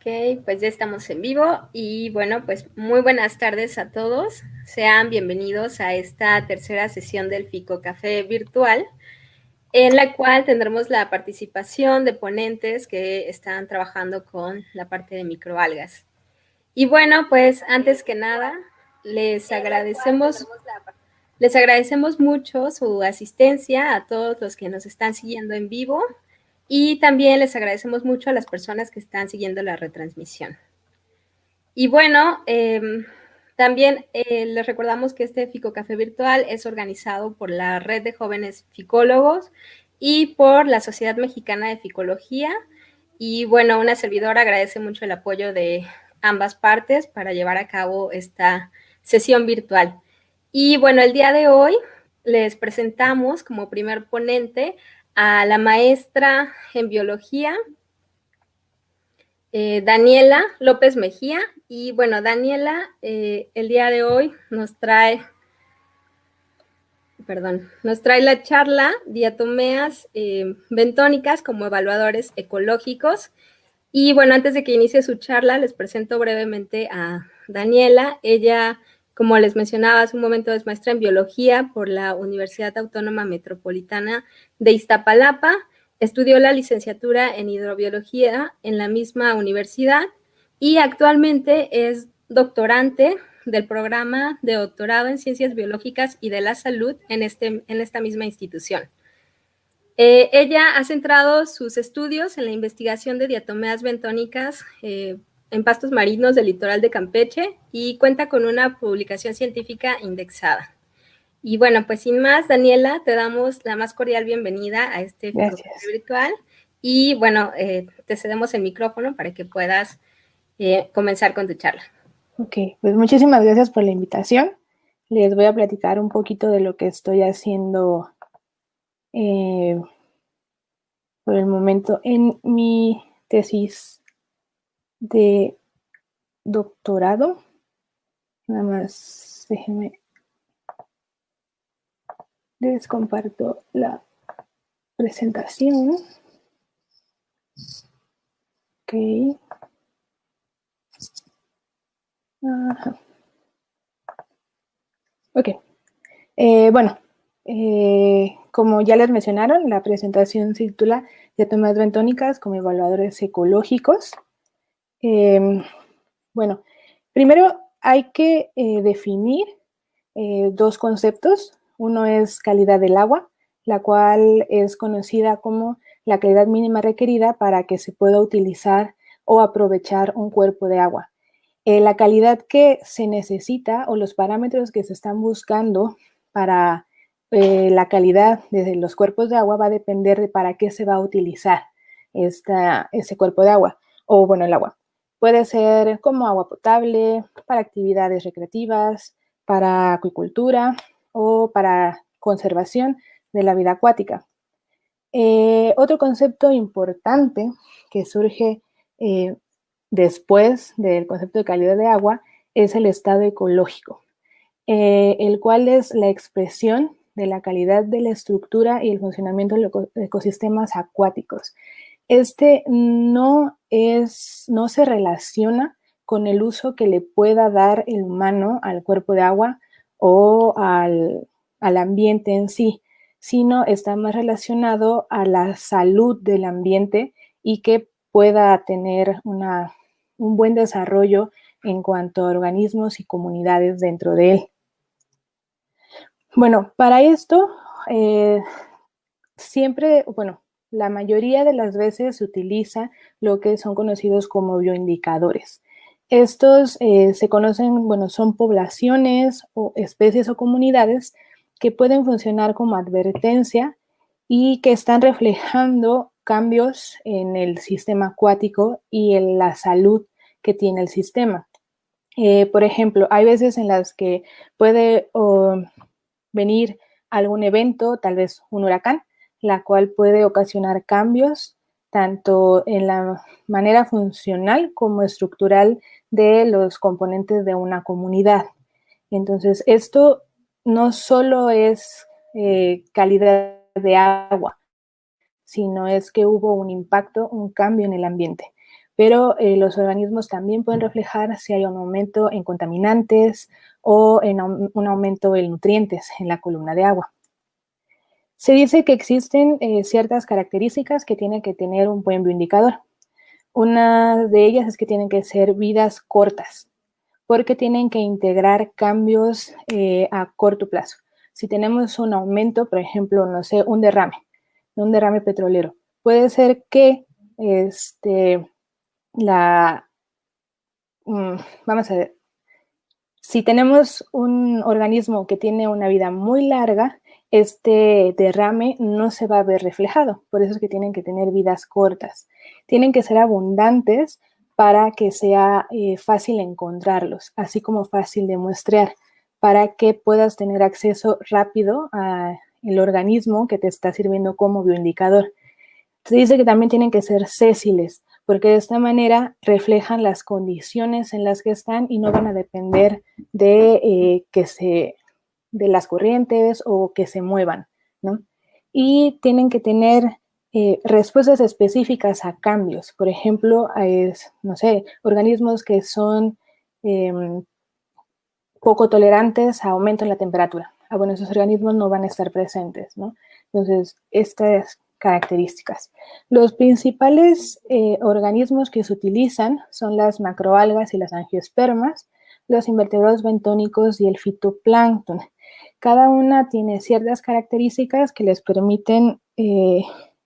Ok, pues ya estamos en vivo y bueno, pues muy buenas tardes a todos. Sean bienvenidos a esta tercera sesión del Fico Café virtual, en la cual tendremos la participación de ponentes que están trabajando con la parte de microalgas. Y bueno, pues antes que nada, les agradecemos mucho su asistencia a todos los que nos están siguiendo en vivo y también les agradecemos mucho a las personas que están siguiendo la retransmisión. Y bueno, también les recordamos que este Ficocafé virtual es organizado por la Red de Jóvenes Ficólogos y por la Sociedad Mexicana de Ficología. Y bueno, una servidora agradece mucho el apoyo de ambas partes para llevar a cabo esta sesión virtual. Y bueno, el día de hoy les presentamos como primer ponente a la maestra en biología, Daniela López Mejía. Y bueno, Daniela el día de hoy nos trae la charla diatomeas bentónicas como evaluadores ecológicos. Y bueno, antes de que inicie su charla, les presento brevemente a Daniela. Ella, como les mencionaba hace un momento, es maestra en biología por la Universidad Autónoma Metropolitana de Iztapalapa. Estudió la licenciatura en hidrobiología en la misma universidad y actualmente es doctorante del programa de doctorado en ciencias biológicas y de la salud en esta misma institución. Ella ha centrado sus estudios en la investigación de diatomeas bentónicas en pastos marinos del litoral de Campeche y cuenta con una publicación científica indexada. Y bueno, pues sin más, Daniela, te damos la más cordial bienvenida a este Ficocafé virtual y bueno, te cedemos el micrófono para que puedas comenzar con tu charla. Ok, pues muchísimas gracias por la invitación. Les voy a platicar un poquito de lo que estoy haciendo por el momento en mi tesis de doctorado. Nada más déjenme, les comparto la presentación. Ok. Ajá. Ok. Bueno, como ya les mencionaron, la presentación se titula Diatomeas bentónicas como evaluadores ecológicos. Bueno, primero hay que definir dos conceptos. Uno es calidad del agua, la cual es conocida como la calidad mínima requerida para que se pueda utilizar o aprovechar un cuerpo de agua. La calidad que se necesita o los parámetros que se están buscando para la calidad de los cuerpos de agua va a depender de para qué se va a utilizar ese cuerpo de agua o, bueno, el agua. Puede ser como agua potable, para actividades recreativas, para acuicultura o para conservación de la vida acuática. Otro concepto importante que surge después del concepto de calidad de agua es el estado ecológico, el cual es la expresión de la calidad de la estructura y el funcionamiento de los ecosistemas acuáticos. Este no se relaciona con el uso que le pueda dar el humano al cuerpo de agua o al ambiente en sí, sino está más relacionado a la salud del ambiente y que pueda tener un buen desarrollo en cuanto a organismos y comunidades dentro de él. Bueno, para esto, la mayoría de las veces se utiliza lo que son conocidos como bioindicadores. Estos se conocen, son poblaciones o especies o comunidades que pueden funcionar como advertencia y que están reflejando cambios en el sistema acuático y en la salud que tiene el sistema. Por ejemplo, hay veces en las que puede venir algún evento, tal vez un huracán, la cual puede ocasionar cambios tanto en la manera funcional como estructural de los componentes de una comunidad. Entonces, esto no solo es calidad de agua, sino es que hubo un impacto, un cambio en el ambiente. pero los organismos también pueden reflejar si hay un aumento en contaminantes o en un aumento en nutrientes en la columna de agua. Se dice que existen ciertas características que tiene que tener un buen bioindicador. Una de ellas es que tienen que ser vidas cortas, porque tienen que integrar cambios a corto plazo. Si tenemos un aumento, por ejemplo, no sé, un derrame petrolero, puede ser que vamos a ver, si tenemos un organismo que tiene una vida muy larga, este derrame no se va a ver reflejado. Por eso es que tienen que tener vidas cortas. Tienen que ser abundantes para que sea fácil encontrarlos, así como fácil de muestrear, para que puedas tener acceso rápido al organismo que te está sirviendo como bioindicador. Se dice que también tienen que ser sésiles, porque de esta manera reflejan las condiciones en las que están y no van a depender de de las corrientes o que se muevan, ¿no? Y tienen que tener respuestas específicas a cambios. Por ejemplo, no sé, organismos que son poco tolerantes a aumento en la temperatura. Bueno, esos organismos no van a estar presentes, ¿no? Entonces, estas características. Los principales organismos que se utilizan son las macroalgas y las angiospermas, los invertebrados bentónicos y el fitoplancton. Cada una tiene ciertas características que les permiten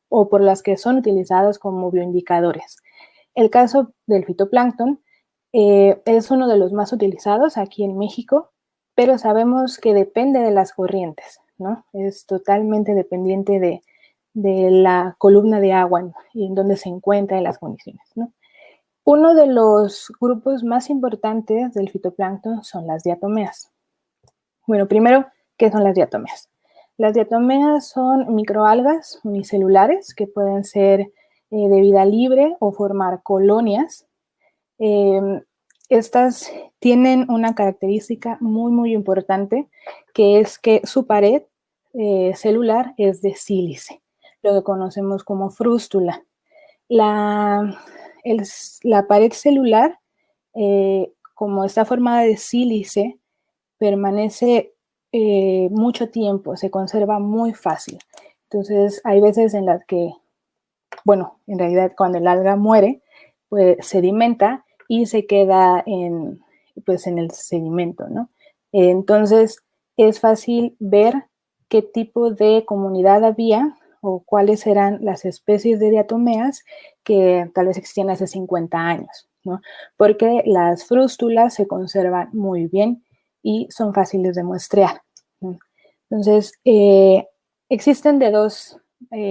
o por las que son utilizados como bioindicadores. El caso del fitoplancton es uno de los más utilizados aquí en México, pero sabemos que depende de las corrientes, ¿no? Es totalmente dependiente de la columna de agua y en donde se encuentra en las condiciones, ¿no? Uno de los grupos más importantes del fitoplancton son las diatomeas. Bueno, primero, ¿qué son las diatomeas? Las diatomeas son microalgas unicelulares que pueden ser de vida libre o formar colonias. Estas tienen una característica muy importante, que es que su pared celular es de sílice, lo que conocemos como frústula. La pared celular, como está formada de sílice, permanece mucho tiempo, se conserva muy fácil. Entonces, hay veces en las que, bueno, en realidad cuando el alga muere, pues sedimenta y se queda pues en el sedimento, ¿no? Entonces, es fácil ver qué tipo de comunidad había o cuáles eran las especies de diatomeas que tal vez existían hace 50 años, ¿no? Porque las frústulas se conservan muy bien y son fáciles de muestrear, ¿no? Entonces, existen de dos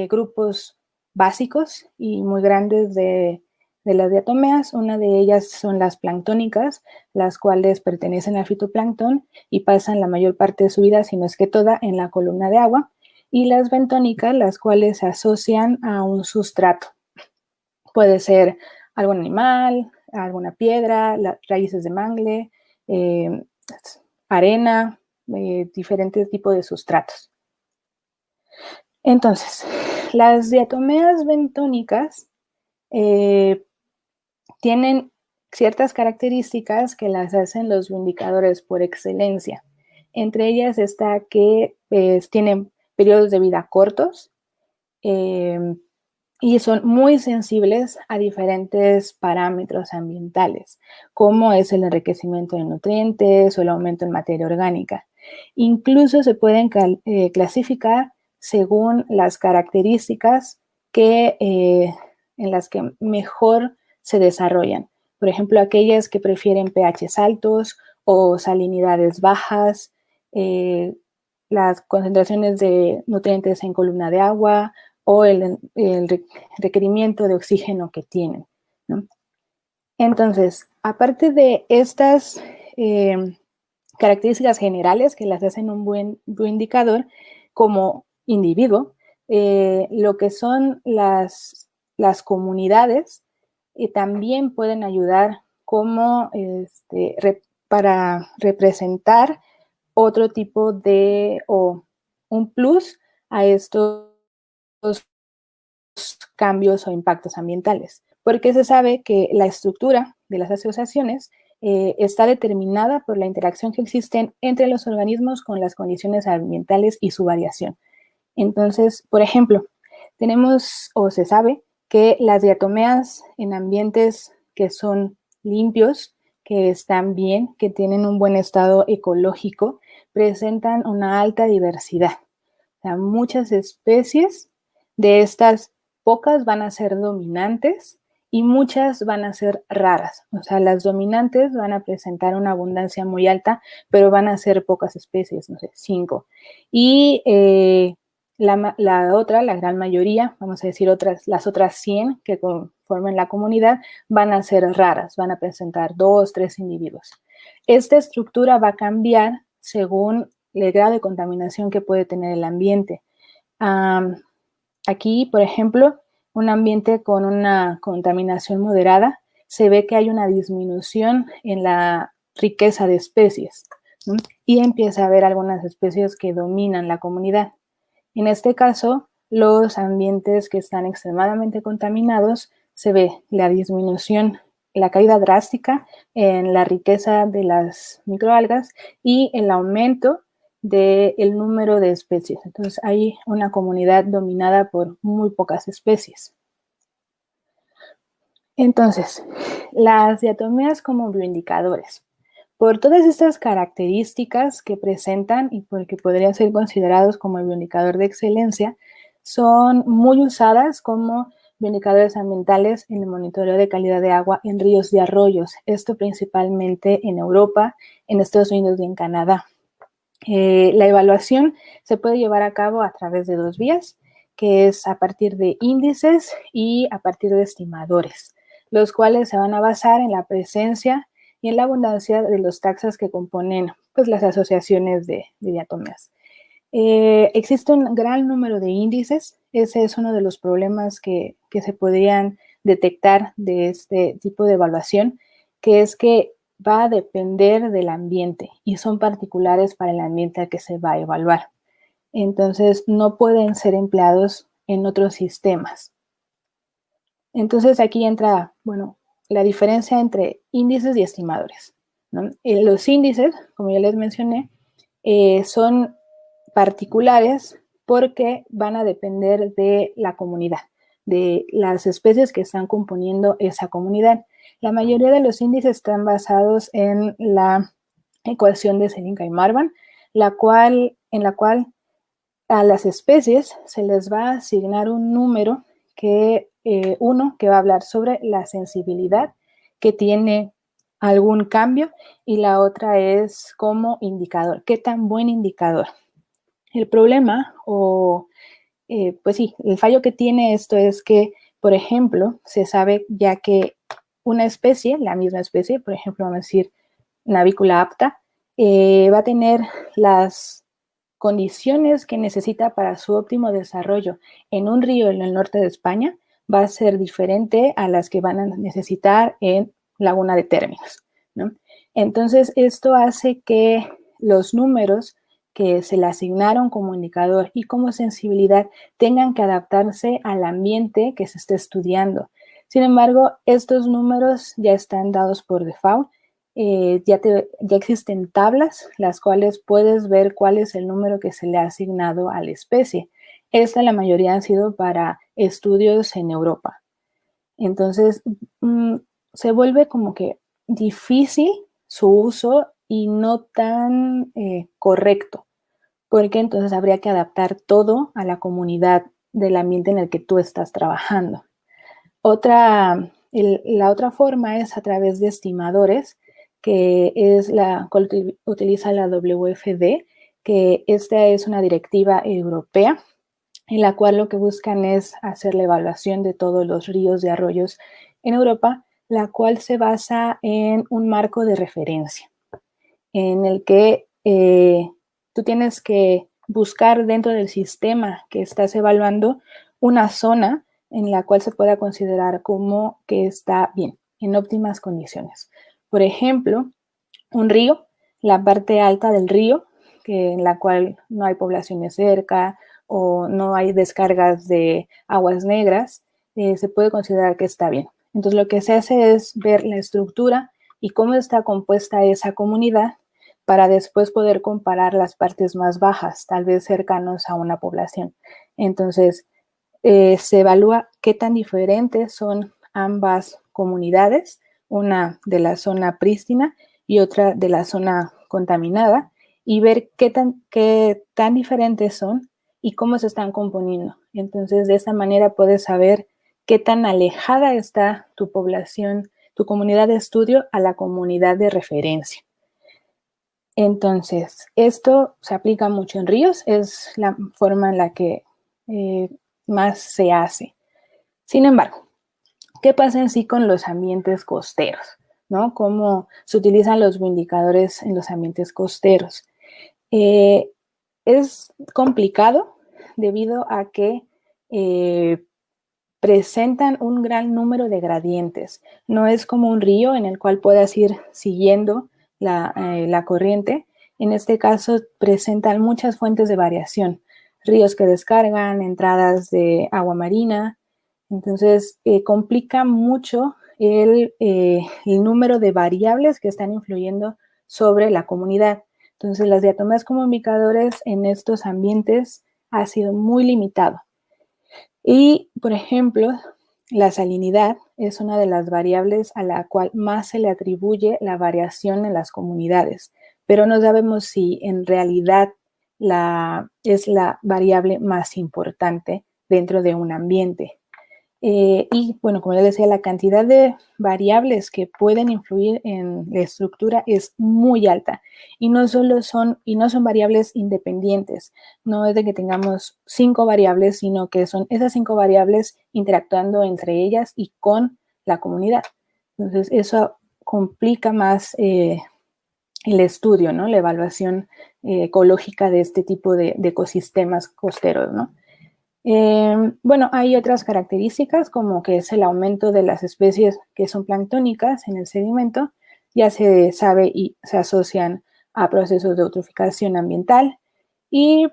grupos básicos y muy grandes de las diatomeas. Una de ellas son las planctónicas, las cuales pertenecen al fitoplancton y pasan la mayor parte de su vida, si no es que toda, en la columna de agua. Y las bentónicas, las cuales se asocian a un sustrato. Puede ser algún animal, alguna piedra, raíces de mangle, arena, diferentes tipos de sustratos. Entonces, las diatomeas bentónicas tienen ciertas características que las hacen los bioindicadores por excelencia. Entre ellas está que tienen periodos de vida cortos y son muy sensibles a diferentes parámetros ambientales, como es el enriquecimiento de nutrientes o el aumento en materia orgánica. Incluso se pueden clasificar según las características en las que mejor se desarrollan. Por ejemplo, aquellas que prefieren pHs altos o salinidades bajas, las concentraciones de nutrientes en columna de agua o el requerimiento de oxígeno que tienen, ¿no? Entonces, aparte de estas características generales que las hacen un buen indicador como individuo, lo que son las comunidades también pueden ayudar como para representar otro tipo de o un plus a estos cambios o impactos ambientales. porque se sabe que la estructura de las asociaciones está determinada por la interacción que existen entre los organismos con las condiciones ambientales y su variación. Entonces, por ejemplo, tenemos o se sabe que las diatomeas en ambientes que son limpios, que están bien, que tienen un buen estado ecológico, presentan una alta diversidad. O sea, muchas especies de estas pocas van a ser dominantes y muchas van a ser raras. O sea, las dominantes van a presentar una abundancia muy alta, pero van a ser pocas especies, no sé, 5. Y la otra, la gran mayoría, vamos a decir las otras 100 que conforman la comunidad, van a ser raras, van a presentar 2, 3 individuos. Esta estructura va a cambiar según el grado de contaminación que puede tener el ambiente. Aquí, por ejemplo, un ambiente con una contaminación moderada, se ve que hay una disminución en la riqueza de especies, ¿no? Y empieza a haber algunas especies que dominan la comunidad. En este caso, los ambientes que están extremadamente contaminados, se ve la disminución, la caída drástica en la riqueza de las microalgas y el aumento del número de especies. Entonces, hay una comunidad dominada por muy pocas especies. Entonces, las diatomeas como bioindicadores. Por todas estas características que presentan y porque podrían ser considerados como el bioindicador de excelencia, son muy usadas como bioindicadores ambientales en el monitoreo de calidad de agua en ríos y arroyos, esto principalmente en Europa, en Estados Unidos y en Canadá. La evaluación se puede llevar a cabo a través de 2 vías, que es a partir de índices y a partir de estimadores, los cuales se van a basar en la presencia y en la abundancia de los taxas que componen pues, las asociaciones de diatomeas. Existe un gran número de índices, ese es uno de los problemas que se podrían detectar de este tipo de evaluación, que es que va a depender del ambiente y son particulares para el ambiente al que se va a evaluar. Entonces, no pueden ser empleados en otros sistemas. Entonces, aquí entra, bueno, la diferencia entre índices y estimadores, ¿no? Los índices, como ya les mencioné, son particulares porque van a depender de la comunidad, de las especies que están componiendo esa comunidad. La mayoría de los índices están basados en la ecuación de Zelinka y Marvan, en la cual a las especies se les va a asignar un número que uno que va a hablar sobre la sensibilidad que tiene algún cambio y la otra es como indicador, qué tan buen indicador. El problema pues sí, el fallo que tiene esto es que, por ejemplo, se sabe ya que una especie, la misma especie, por ejemplo, vamos a decir Navicula apta, va a tener las condiciones que necesita para su óptimo desarrollo en un río en el norte de España va a ser diferente a las que van a necesitar en Laguna de Términos, ¿no? Entonces, esto hace que los números que se le asignaron como indicador y como sensibilidad tengan que adaptarse al ambiente que se esté estudiando. Sin embargo, estos números ya están dados por default. Ya existen tablas, las cuales puedes ver cuál es el número que se le ha asignado a la especie. Esta la mayoría han sido para estudios en Europa. Entonces, se vuelve como que difícil su uso y no tan correcto, porque entonces habría que adaptar todo a la comunidad del ambiente en el que tú estás trabajando. La otra forma es a través de estimadores, que es la cual utiliza la WFD, que esta es una directiva europea en la cual lo que buscan es hacer la evaluación de todos los ríos y arroyos en Europa, la cual se basa en un marco de referencia, en el que tú tienes que buscar dentro del sistema que estás evaluando una zona en la cual se pueda considerar como que está bien, en óptimas condiciones. Por ejemplo, un río, la parte alta del río, en la cual no hay poblaciones cerca o no hay descargas de aguas negras, se puede considerar que está bien. Entonces lo que se hace es ver la estructura y cómo está compuesta esa comunidad para después poder comparar las partes más bajas, tal vez cercanos a una población. Entonces, se evalúa qué tan diferentes son ambas comunidades, una de la zona prístina y otra de la zona contaminada, y ver qué tan diferentes son y cómo se están componiendo. Entonces, de esta manera puedes saber qué tan alejada está tu población, tu comunidad de estudio a la comunidad de referencia. Entonces, esto se aplica mucho en ríos, es la forma en la que más se hace. Sin embargo, ¿qué pasa en sí con los ambientes costeros? ¿No? ¿Cómo se utilizan los indicadores en los ambientes costeros? Es complicado debido a que presentan un gran número de gradientes. No es como un río en el cual puedas ir siguiendo la corriente. En este caso presentan muchas fuentes de variación, ríos que descargan, entradas de agua marina. Entonces complica mucho el número de variables que están influyendo sobre la comunidad. Entonces las diatomeas como indicadores en estos ambientes ha sido muy limitado. Y, por ejemplo, la salinidad es una de las variables a la cual más se le atribuye la variación en las comunidades, pero no sabemos si en realidad es la variable más importante dentro de un ambiente. Y bueno, como les decía, la cantidad de variables que pueden influir en la estructura es muy alta y no son variables independientes. No es de que tengamos 5 variables, sino que son esas 5 variables interactuando entre ellas y con la comunidad. Entonces, eso complica más el estudio, ¿no? La evaluación ecológica de este tipo de ecosistemas costeros, ¿no? Bueno, hay otras características como que es el aumento de las especies que son planctónicas en el sedimento, ya se sabe y se asocian a procesos de eutroficación ambiental y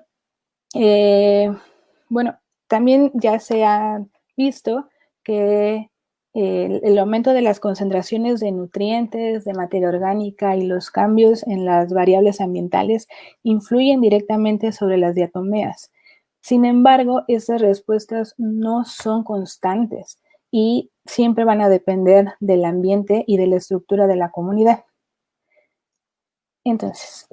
bueno, también ya se ha visto que el aumento de las concentraciones de nutrientes, de materia orgánica y los cambios en las variables ambientales influyen directamente sobre las diatomeas. Sin embargo, estas respuestas no son constantes y siempre van a depender del ambiente y de la estructura de la comunidad. Entonces,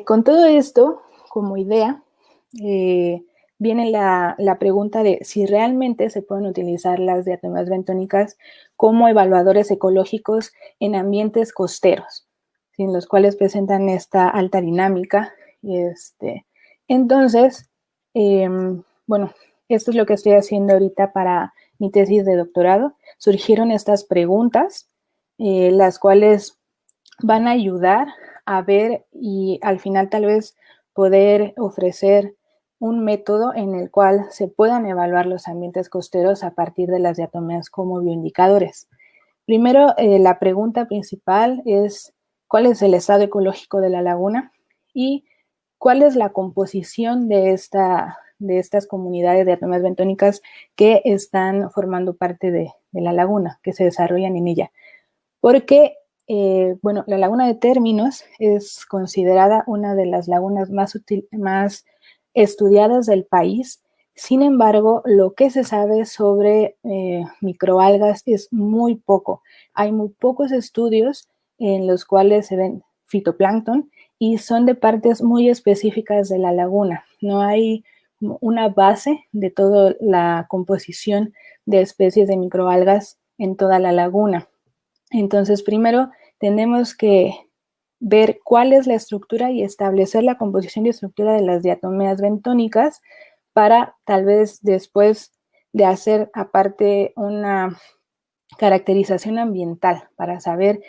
con todo esto como idea, viene la pregunta de si realmente se pueden utilizar las diatomeas bentónicas como evaluadores ecológicos en ambientes costeros, en los cuales presentan esta alta dinámica. Entonces, bueno, esto es lo que estoy haciendo ahorita para mi tesis de doctorado. Surgieron estas preguntas, las cuales van a ayudar a ver y al final tal vez poder ofrecer un método en el cual se puedan evaluar los ambientes costeros a partir de las diatomeas como bioindicadores. Primero, la pregunta principal es ¿cuál es el estado ecológico de la laguna? Y ¿cuál es la composición de estas comunidades de diatomeas bentónicas que están formando parte de la laguna, que se desarrollan en ella? Porque bueno, la laguna de términos es considerada una de las lagunas más estudiadas del país. Sin embargo, lo que se sabe sobre microalgas es muy poco. Hay muy pocos estudios en los cuales se ven fitoplancton y son de partes muy específicas de la laguna. No hay una base de toda la composición de especies de microalgas en toda la laguna. Entonces, primero tenemos que ver cuál es la estructura y establecer la composición y estructura de las diatomeas bentónicas para tal vez después de hacer aparte una caracterización ambiental para saber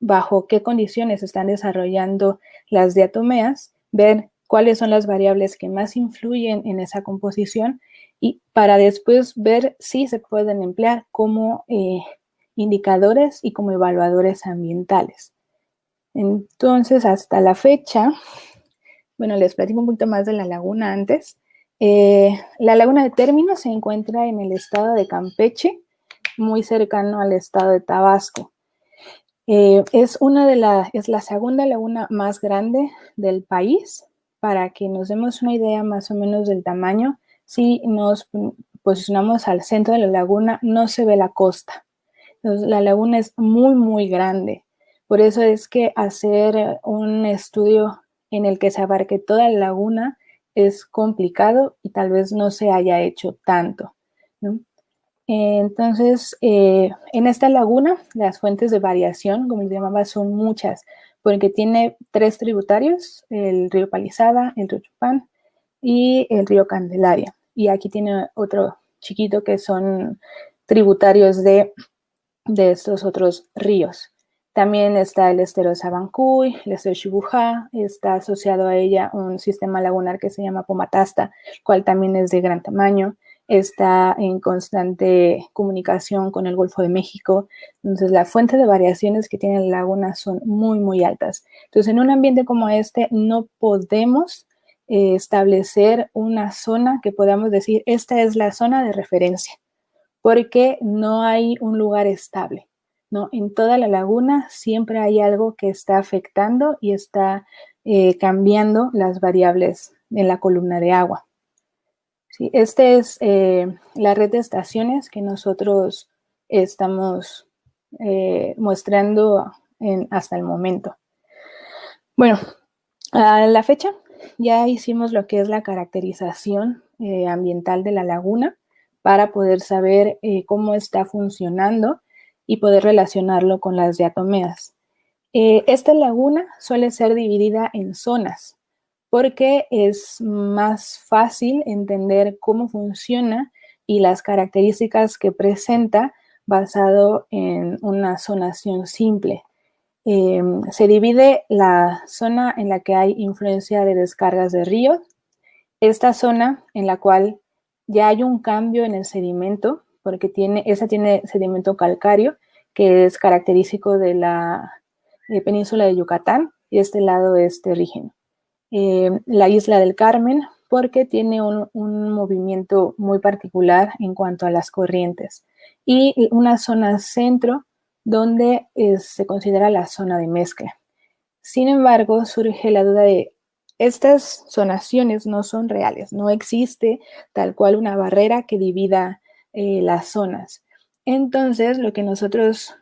bajo qué condiciones están desarrollando las diatomeas, ver cuáles son las variables que más influyen en esa composición y para después ver si se pueden emplear como indicadores y como evaluadores ambientales. Entonces, hasta la fecha, bueno, les platico un poquito más de la laguna antes. La laguna de términos se encuentra en el estado de Campeche muy cercano al estado de Tabasco. Es la segunda laguna más grande del país. Para que nos demos una idea más o menos del tamaño, si nos posicionamos al centro de la laguna, no se ve la costa. Entonces, la laguna es muy, muy grande. Por eso es que hacer un estudio en el que se abarque toda la laguna es complicado y tal vez no se haya hecho tanto, ¿no? Entonces, en esta laguna, las fuentes de variación, como les llamaba, son muchas, porque tiene 3 tributarios, el río Palizada, el río Chupán y el río Candelaria. Y aquí tiene otro chiquito que son tributarios de estos otros ríos. También está el estero de Sabancuy, el estero de Xubujá, está asociado a ella un sistema lagunar que se llama Pomatasta, el cual también es de gran tamaño, está en constante comunicación con el Golfo de México. Entonces, la fuente de variaciones que tiene la laguna son muy, muy altas. Entonces, en un ambiente como este, no podemos establecer una zona que podamos decir, esta es la zona de referencia, porque no hay un lugar estable, ¿no? En toda la laguna siempre hay algo que está afectando y está cambiando las variables en la columna de agua. Sí, esta es la red de estaciones que nosotros estamos mostrando hasta el momento. Bueno, a la fecha ya hicimos lo que es la caracterización ambiental de la laguna para poder saber cómo está funcionando y poder relacionarlo con las diatomeas. Esta laguna suele ser dividida en zonas porque es más fácil entender cómo funciona y las características que presenta basado en una zonación simple. Se divide la zona en la que hay influencia de descargas de ríos, esta zona en la cual ya hay un cambio en el sedimento, porque esa tiene sedimento calcáreo, que es característico de la península de Yucatán, y este lado es terrígeno. La isla del Carmen, porque tiene un movimiento muy particular en cuanto a las corrientes, y una zona centro, donde se considera la zona de mezcla. Sin embargo, surge la duda de, estas zonaciones no son reales, no existe tal cual una barrera que divida las zonas. Entonces, lo que nosotros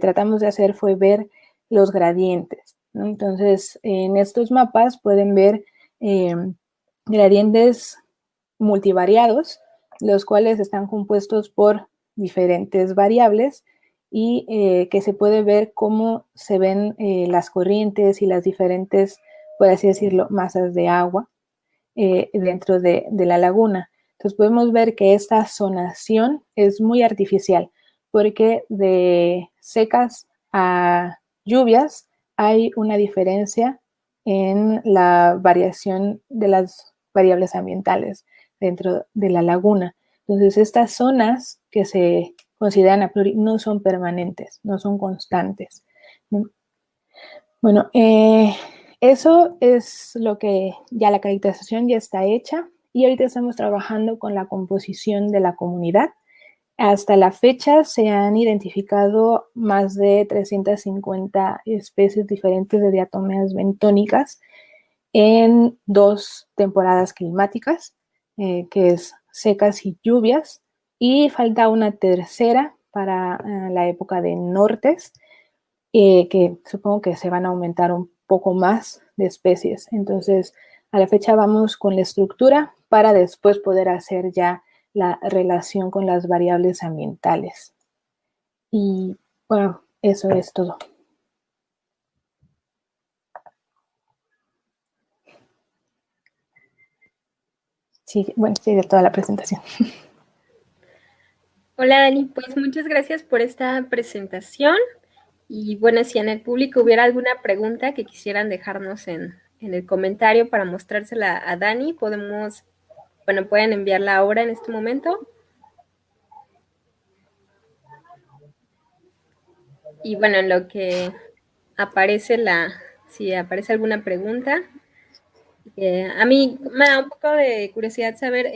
tratamos de hacer fue ver los gradientes, ¿no? Entonces, en estos mapas pueden ver gradientes multivariados, los cuales están compuestos por diferentes variables y que se puede ver cómo se ven las corrientes y las diferentes, por así decirlo, masas de agua dentro de la laguna. Entonces podemos ver que esta zonación es muy artificial, porque de secas a lluvias hay una diferencia en la variación de las variables ambientales dentro de la laguna. Entonces, estas zonas que se consideran a priori no son permanentes, no son constantes. Bueno, eso es lo que ya la caracterización ya está hecha y ahorita estamos trabajando con la composición de la comunidad. Hasta la fecha se han identificado más de 350 especies diferentes de diatomeas bentónicas en 2 temporadas climáticas, que es secas y lluvias, y falta una tercera para la época de nortes, que supongo que se van a aumentar un poco más de especies. Entonces, a la fecha vamos con la estructura para después poder hacer ya la relación con las variables ambientales. Y bueno, eso es todo. Sí, bueno, sigue toda la presentación. Hola Dani, pues muchas gracias por esta presentación. Y bueno, si en el público hubiera alguna pregunta que quisieran dejarnos en el comentario para mostrársela a Dani, pueden enviarla ahora en este momento. Y bueno, en lo que aparece si aparece alguna pregunta, a mí me da un poco de curiosidad saber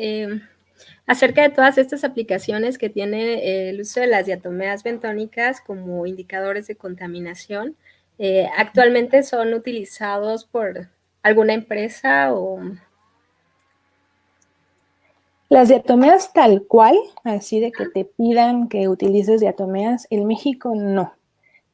Acerca de todas estas aplicaciones que tiene el uso de las diatomeas bentónicas como indicadores de contaminación, ¿actualmente son utilizados por alguna empresa o...? Las diatomeas tal cual, así de que te pidan que utilices diatomeas, en México no,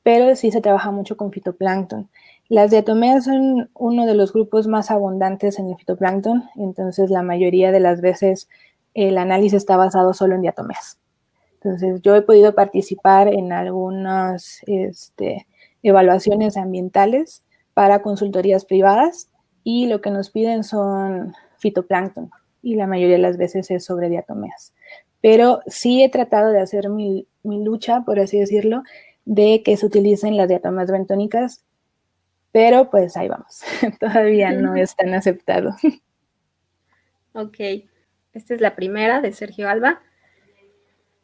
pero sí se trabaja mucho con fitoplancton. Las diatomeas son uno de los grupos más abundantes en el fitoplancton, entonces la mayoría de las veces el análisis está basado solo en diatomeas. Entonces yo he podido participar en algunas evaluaciones ambientales para consultorías privadas y lo que nos piden son fitoplancton y la mayoría de las veces es sobre diatomeas. Pero sí he tratado de hacer mi lucha, por así decirlo, de que se utilicen las diatomeas bentónicas, pero pues ahí vamos, todavía no es tan aceptado. Ok, esta es la primera de Sergio Alba.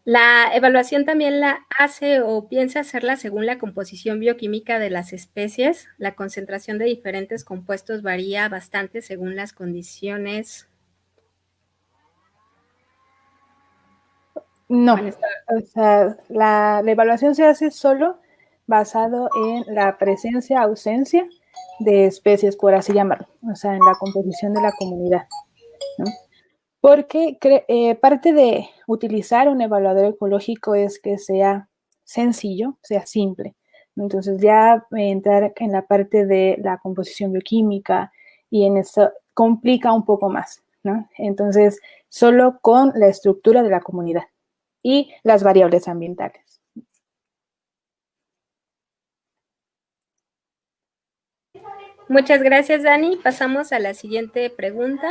La evaluación también la hace o piensa hacerla según la composición bioquímica de las especies. La concentración de diferentes compuestos varía bastante según las condiciones. No, o sea, la evaluación se hace solo basado en la presencia, ausencia de especies, por así llamarlo, o sea, en la composición de la comunidad, ¿no? Porque parte de utilizar un evaluador ecológico es que sea sencillo, sea simple. Entonces ya entrar en la parte de la composición bioquímica y en eso complica un poco más, ¿no? Entonces, solo con la estructura de la comunidad y las variables ambientales. Muchas gracias, Dani. Pasamos a la siguiente pregunta.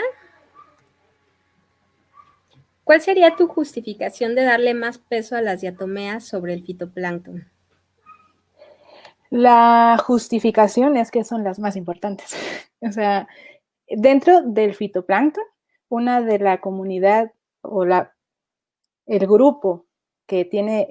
¿Cuál sería tu justificación de darle más peso a las diatomeas sobre el fitoplancton? La justificación es que son las más importantes. O sea, dentro del fitoplancton, una de la comunidad o el grupo que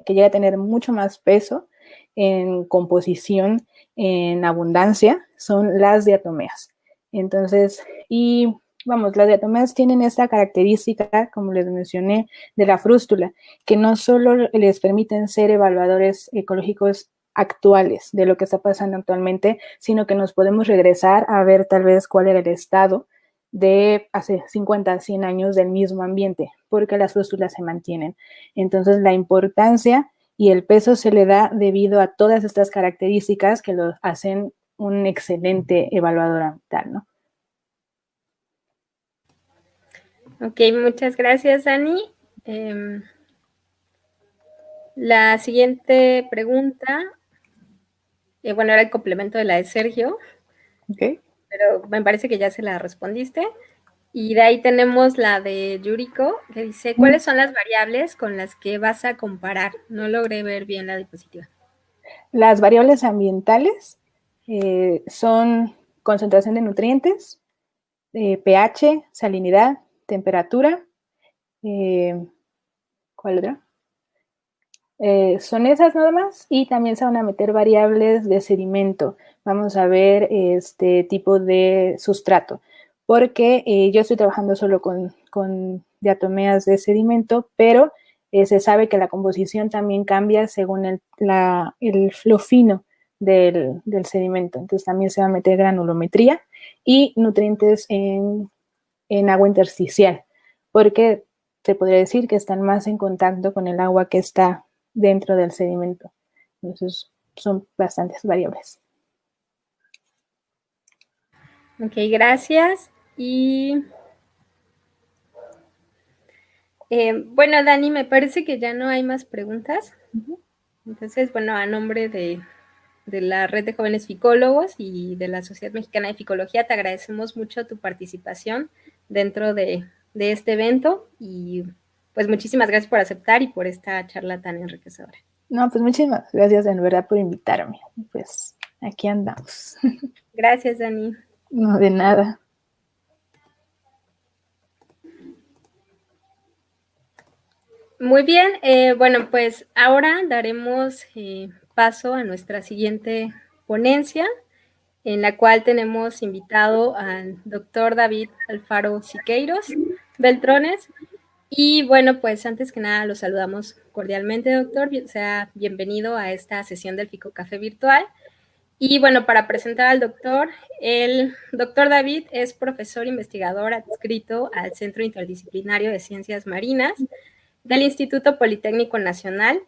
llega a tener mucho más peso en composición, en abundancia, son las diatomeas. Entonces, y vamos, las diatomeas tienen esta característica, como les mencioné, de la frústula, que no solo les permiten ser evaluadores ecológicos actuales de lo que está pasando actualmente, sino que nos podemos regresar a ver tal vez cuál era el estado de hace 50, 100 años del mismo ambiente, porque las frústulas se mantienen. Entonces, la importancia y el peso se le da debido a todas estas características que lo hacen un excelente evaluador ambiental, ¿no? Ok, muchas gracias, Dani. La siguiente pregunta, bueno, era el complemento de la de Sergio, Okay. pero me parece que ya se la respondiste. Y de ahí tenemos la de Yuriko, que dice, ¿cuáles son las variables con las que vas a comparar? No logré ver bien la diapositiva. Las variables ambientales son concentración de nutrientes, pH, salinidad, temperatura, ¿cuál otra? Son esas nada más y también se van a meter variables de sedimento. Vamos a ver este tipo de sustrato, porque yo estoy trabajando solo con diatomeas de sedimento, pero se sabe que la composición también cambia según lo fino del sedimento. Entonces también se va a meter granulometría y nutrientes en agua intersticial, porque se podría decir que están más en contacto con el agua que está dentro del sedimento. Entonces, son bastantes variables. Ok, gracias. Y bueno, Dani, me parece que ya no hay más preguntas. Entonces, bueno, a nombre de la Red de Jóvenes Ficólogos y de la Sociedad Mexicana de Ficología, te agradecemos mucho tu participación dentro de este evento y pues muchísimas gracias por aceptar y por esta charla tan enriquecedora. No, pues muchísimas gracias en verdad por invitarme. Pues aquí andamos. Gracias, Dani. No, de nada. Muy bien, bueno, pues ahora daremos paso a nuestra siguiente ponencia, en la cual tenemos invitado al doctor David Alfaro Siqueiros Beltrones, Y bueno, pues antes que nada los saludamos cordialmente, doctor. Sea bienvenido a esta sesión del Fico Café virtual. Y bueno, para presentar al doctor, el doctor David es profesor investigador adscrito al Centro Interdisciplinario de Ciencias Marinas del Instituto Politécnico Nacional,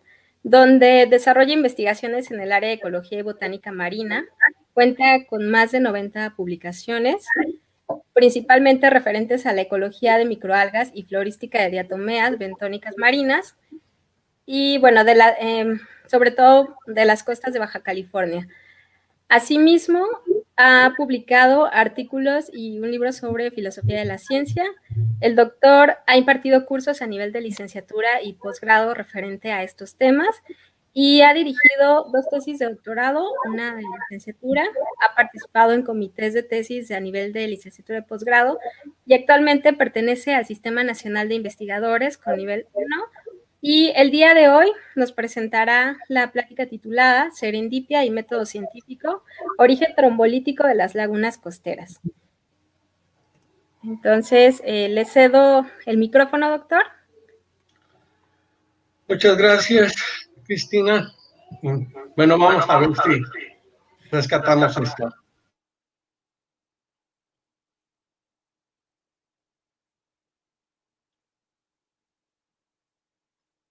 donde desarrolla investigaciones en el área de ecología y botánica marina. Cuenta con más de 90 publicaciones, principalmente referentes a la ecología de microalgas y florística de diatomeas bentónicas marinas, y bueno, sobre todo de las costas de Baja California. Asimismo, ha publicado artículos y un libro sobre filosofía de la ciencia. El doctor ha impartido cursos a nivel de licenciatura y posgrado referente a estos temas y ha dirigido 2 tesis de doctorado, una de licenciatura, ha participado en comités de tesis a nivel de licenciatura y posgrado y actualmente pertenece al Sistema Nacional de Investigadores con nivel 1. Y el día de hoy nos presentará la plática titulada Serendipia y método científico, origen trombolítico de las lagunas costeras. Entonces, le cedo el micrófono, doctor. Muchas gracias, Cristina. Bueno, vamos a ver si rescatamos esto.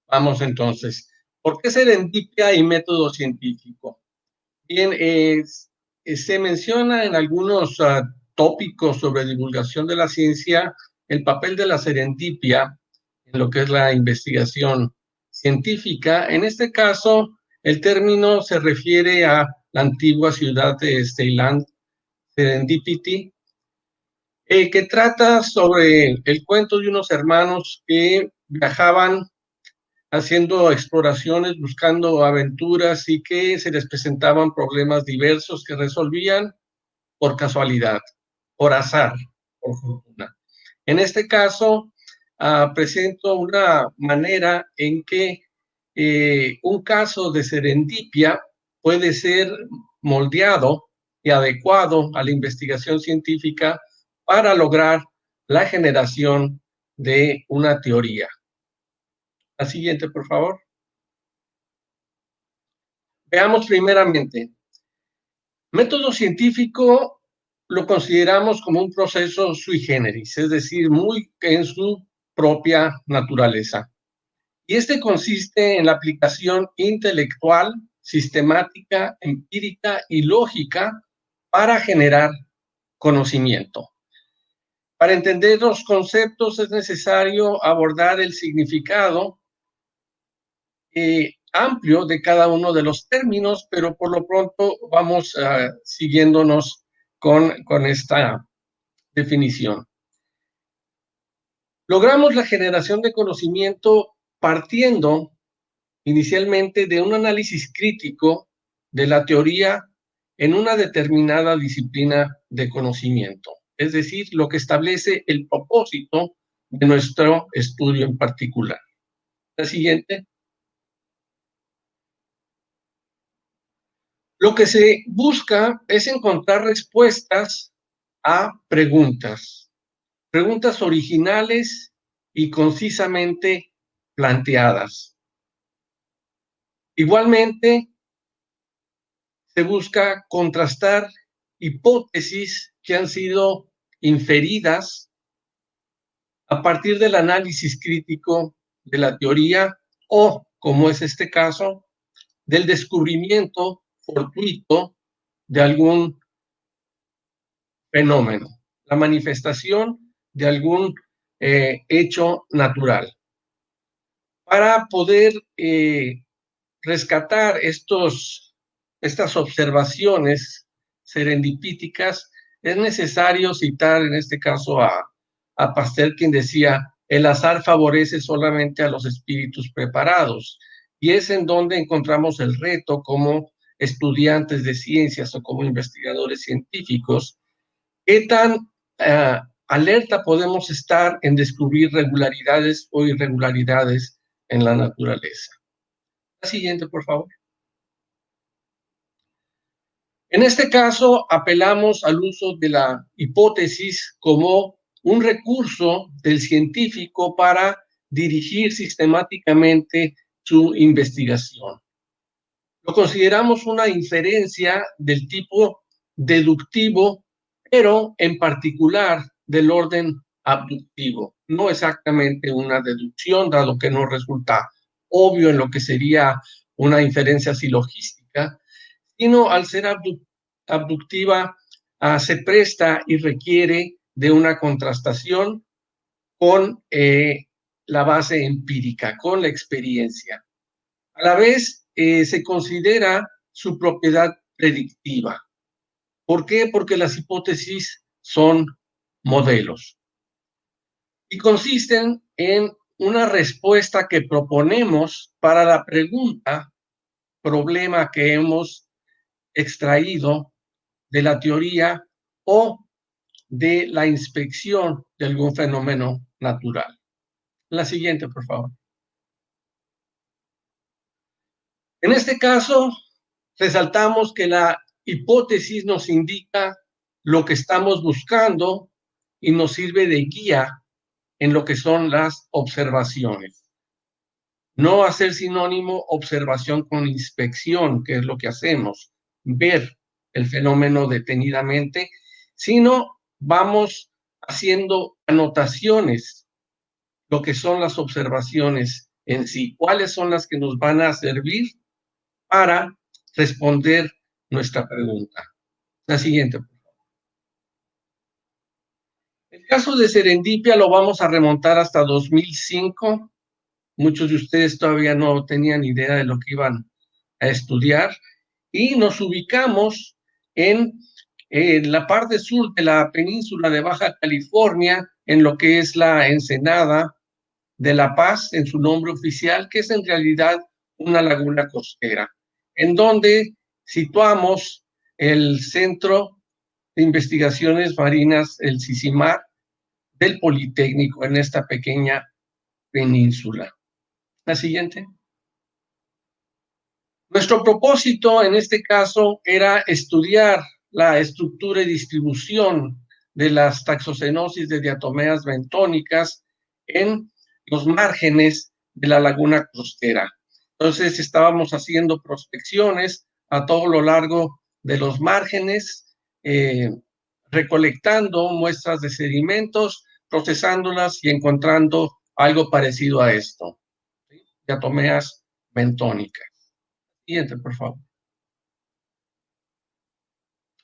Vamos entonces. ¿Por qué serendipia y método científico? Bien, se menciona en algunos tópicos sobre divulgación de la ciencia el papel de la serendipia en lo que es la investigación científica. En este caso, el término se refiere a la antigua ciudad de Ceilán, Serendipity, que trata sobre el cuento de unos hermanos que viajaban haciendo exploraciones, buscando aventuras y que se les presentaban problemas diversos que resolvían por casualidad, por azar, por fortuna. En este caso, presento una manera en que un caso de serendipia puede ser moldeado y adecuado a la investigación científica para lograr la generación de una teoría. La siguiente, por favor. Veamos primeramente. Método científico lo consideramos como un proceso sui generis, es decir, muy en su propia naturaleza. Y este consiste en la aplicación intelectual, sistemática, empírica y lógica para generar conocimiento. Para entender los conceptos es necesario abordar el significado amplio de cada uno de los términos, pero por lo pronto vamos siguiéndonos con esta definición. Logramos la generación de conocimiento partiendo inicialmente de un análisis crítico de la teoría en una determinada disciplina de conocimiento, es decir, lo que establece el propósito de nuestro estudio en particular. La siguiente. Lo que se busca es encontrar respuestas a preguntas originales y concisamente planteadas. Igualmente, se busca contrastar hipótesis que han sido inferidas a partir del análisis crítico de la teoría o, como es este caso, del descubrimiento fortuito de algún fenómeno, la manifestación de algún hecho natural. Para poder rescatar estas observaciones serendipíticas, es necesario citar en este caso a Pasteur, quien decía, el azar favorece solamente a los espíritus preparados, y es en donde encontramos el reto como estudiantes de ciencias o como investigadores científicos, qué tan alerta podemos estar en descubrir regularidades o irregularidades en la naturaleza. La siguiente, por favor. En este caso, apelamos al uso de la hipótesis como un recurso del científico para dirigir sistemáticamente su investigación. Lo consideramos una inferencia del tipo deductivo, pero en particular del orden abductivo, no exactamente una deducción, dado que no resulta obvio en lo que sería una inferencia silogística, sino al ser abductiva, se presta y requiere de una contrastación con la base empírica, con la experiencia. A la vez, se considera su propiedad predictiva. ¿Por qué? Porque las hipótesis son modelos y consisten en una respuesta que proponemos para la pregunta, problema que hemos extraído de la teoría o de la inspección de algún fenómeno natural. La siguiente, por favor. En este caso, resaltamos que la hipótesis nos indica lo que estamos buscando y nos sirve de guía en lo que son las observaciones. No hacer sinónimo observación con inspección, que es lo que hacemos, ver el fenómeno detenidamente, sino vamos haciendo anotaciones, lo que son las observaciones en sí, cuáles son las que nos van a servir para responder nuestra pregunta. La siguiente, por favor. El caso de Serendipia lo vamos a remontar hasta 2005. Muchos de ustedes todavía no tenían idea de lo que iban a estudiar y nos ubicamos en la parte sur de la península de Baja California, en lo que es la Ensenada de La Paz, en su nombre oficial, que es en realidad una laguna costera, en donde situamos el Centro de Investigaciones Marinas, el CICIMAR, del Politécnico, en esta pequeña península. La siguiente. Nuestro propósito en este caso era estudiar la estructura y distribución de las taxocenosis de diatomeas bentónicas en los márgenes de la laguna costera. Entonces estábamos haciendo prospecciones a todo lo largo de los márgenes, recolectando muestras de sedimentos, procesándolas y encontrando algo parecido a esto, ¿sí? Diatomeas bentónicas. Siguiente, por favor.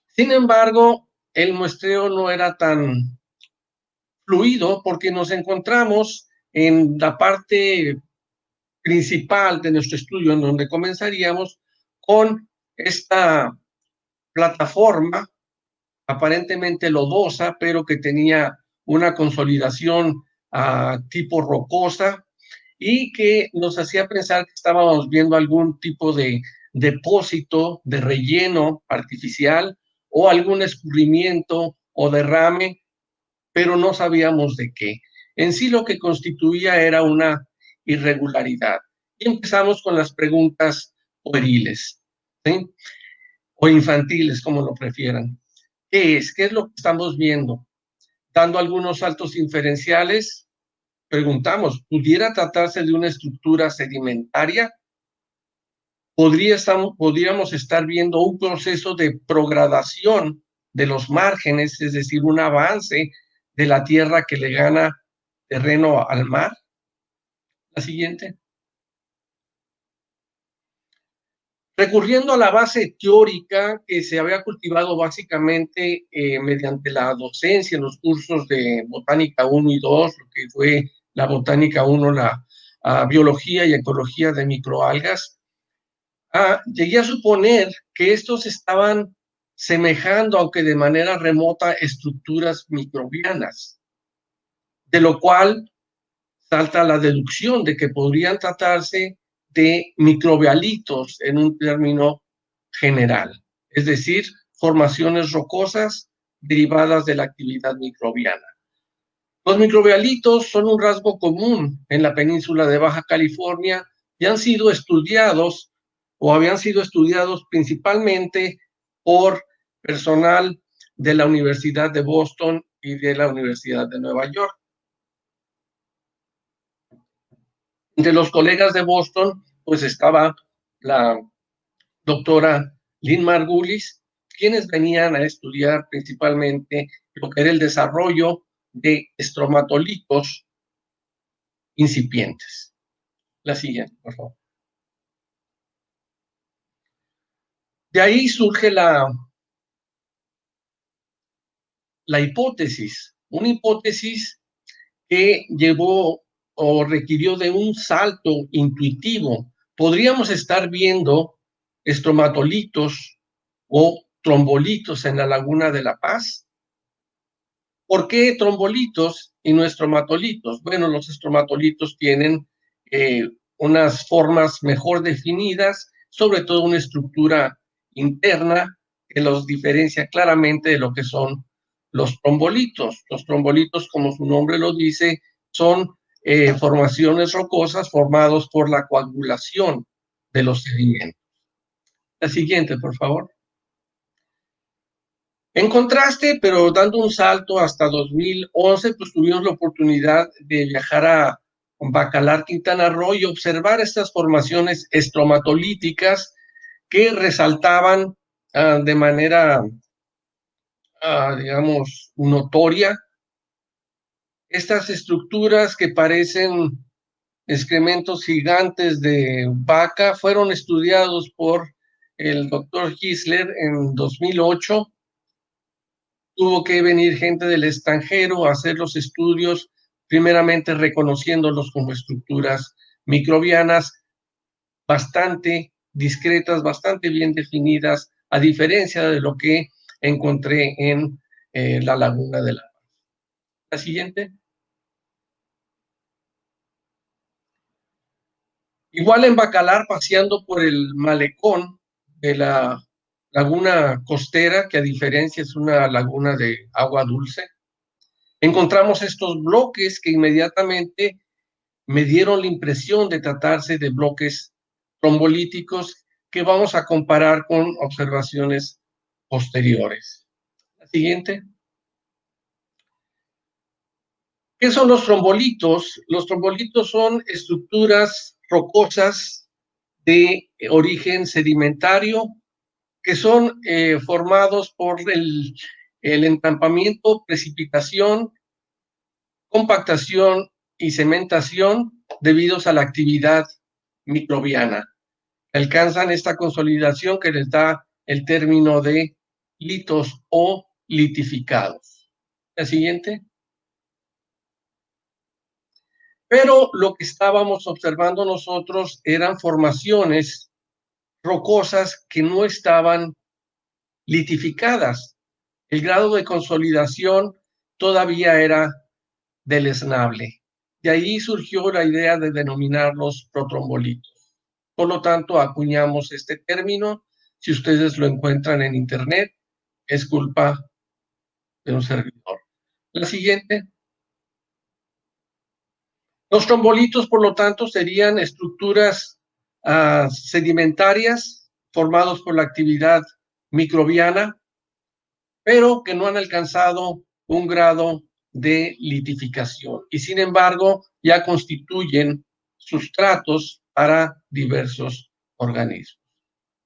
Sin embargo, el muestreo no era tan fluido porque nos encontramos en la parte principal de nuestro estudio, en donde comenzaríamos con esta plataforma aparentemente lodosa, pero que tenía una consolidación tipo rocosa y que nos hacía pensar que estábamos viendo algún tipo de depósito de relleno artificial o algún escurrimiento o derrame, pero no sabíamos de qué. En sí lo que constituía era una irregularidad. Y empezamos con las preguntas pueriles, ¿sí? O infantiles, como lo prefieran. ¿Qué es? ¿Qué es lo que estamos viendo? Dando algunos saltos inferenciales, preguntamos, ¿pudiera tratarse de una estructura sedimentaria? Podríamos estar viendo un proceso de progradación de los márgenes, es decir, un avance de la tierra que le gana terreno al mar. La siguiente. Recurriendo a la base teórica que se había cultivado básicamente mediante la docencia en los cursos de Botánica 1 y 2, lo que fue la Botánica 1, la Biología y Ecología de Microalgas, llegué a suponer que estos estaban semejando, aunque de manera remota, estructuras microbianas, de lo cual salta la deducción de que podrían tratarse de microbialitos en un término general, es decir, formaciones rocosas derivadas de la actividad microbiana. Los microbialitos son un rasgo común en la península de Baja California y han sido estudiados o habían sido estudiados principalmente por personal de la Universidad de Boston y de la Universidad de Nueva York. Entre los colegas de Boston, pues estaba la doctora Lynn Margulis, quienes venían a estudiar principalmente lo que era el desarrollo de estromatolitos incipientes. La siguiente, por favor. De ahí surge la hipótesis, una hipótesis que llevó o requirió de un salto intuitivo. Podríamos estar viendo estromatolitos o trombolitos en la Laguna de La Paz. ¿Por qué trombolitos y no estromatolitos? Bueno, los estromatolitos tienen unas formas mejor definidas, sobre todo una estructura interna que los diferencia claramente de lo que son los trombolitos. Los trombolitos, como su nombre lo dice, son formaciones rocosas formadas por la coagulación de los sedimentos. La siguiente, por favor. En contraste, pero dando un salto hasta 2011, pues tuvimos la oportunidad de viajar a Bacalar, Quintana Roo, y observar estas formaciones estromatolíticas que resaltaban de manera, digamos, notoria estas estructuras que parecen excrementos gigantes de vaca. Fueron estudiados por el doctor Gisler en 2008. Tuvo que venir gente del extranjero a hacer los estudios, primeramente reconociéndolos como estructuras microbianas bastante discretas, bastante bien definidas, a diferencia de lo que encontré en la Laguna de La Paz. La siguiente. Igual en Bacalar, paseando por el malecón de la laguna costera, que a diferencia es una laguna de agua dulce, encontramos estos bloques que inmediatamente me dieron la impresión de tratarse de bloques trombolíticos que vamos a comparar con observaciones posteriores. La siguiente. ¿Qué son los trombolitos? Los trombolitos son estructuras rocosas de origen sedimentario que son formados por el entampamiento, precipitación, compactación y cementación debidos a la actividad microbiana. Alcanzan esta consolidación que les da el término de litos o litificados. La siguiente. Pero lo que estábamos observando nosotros eran formaciones rocosas que no estaban litificadas. El grado de consolidación todavía era deleznable. De ahí surgió la idea de denominarlos protrombolitos. Por lo tanto, acuñamos este término. Si ustedes lo encuentran en internet, es culpa de un servidor. La siguiente. Los trombolitos, por lo tanto, serían estructuras sedimentarias formados por la actividad microbiana, pero que no han alcanzado un grado de litificación y sin embargo ya constituyen sustratos para diversos organismos.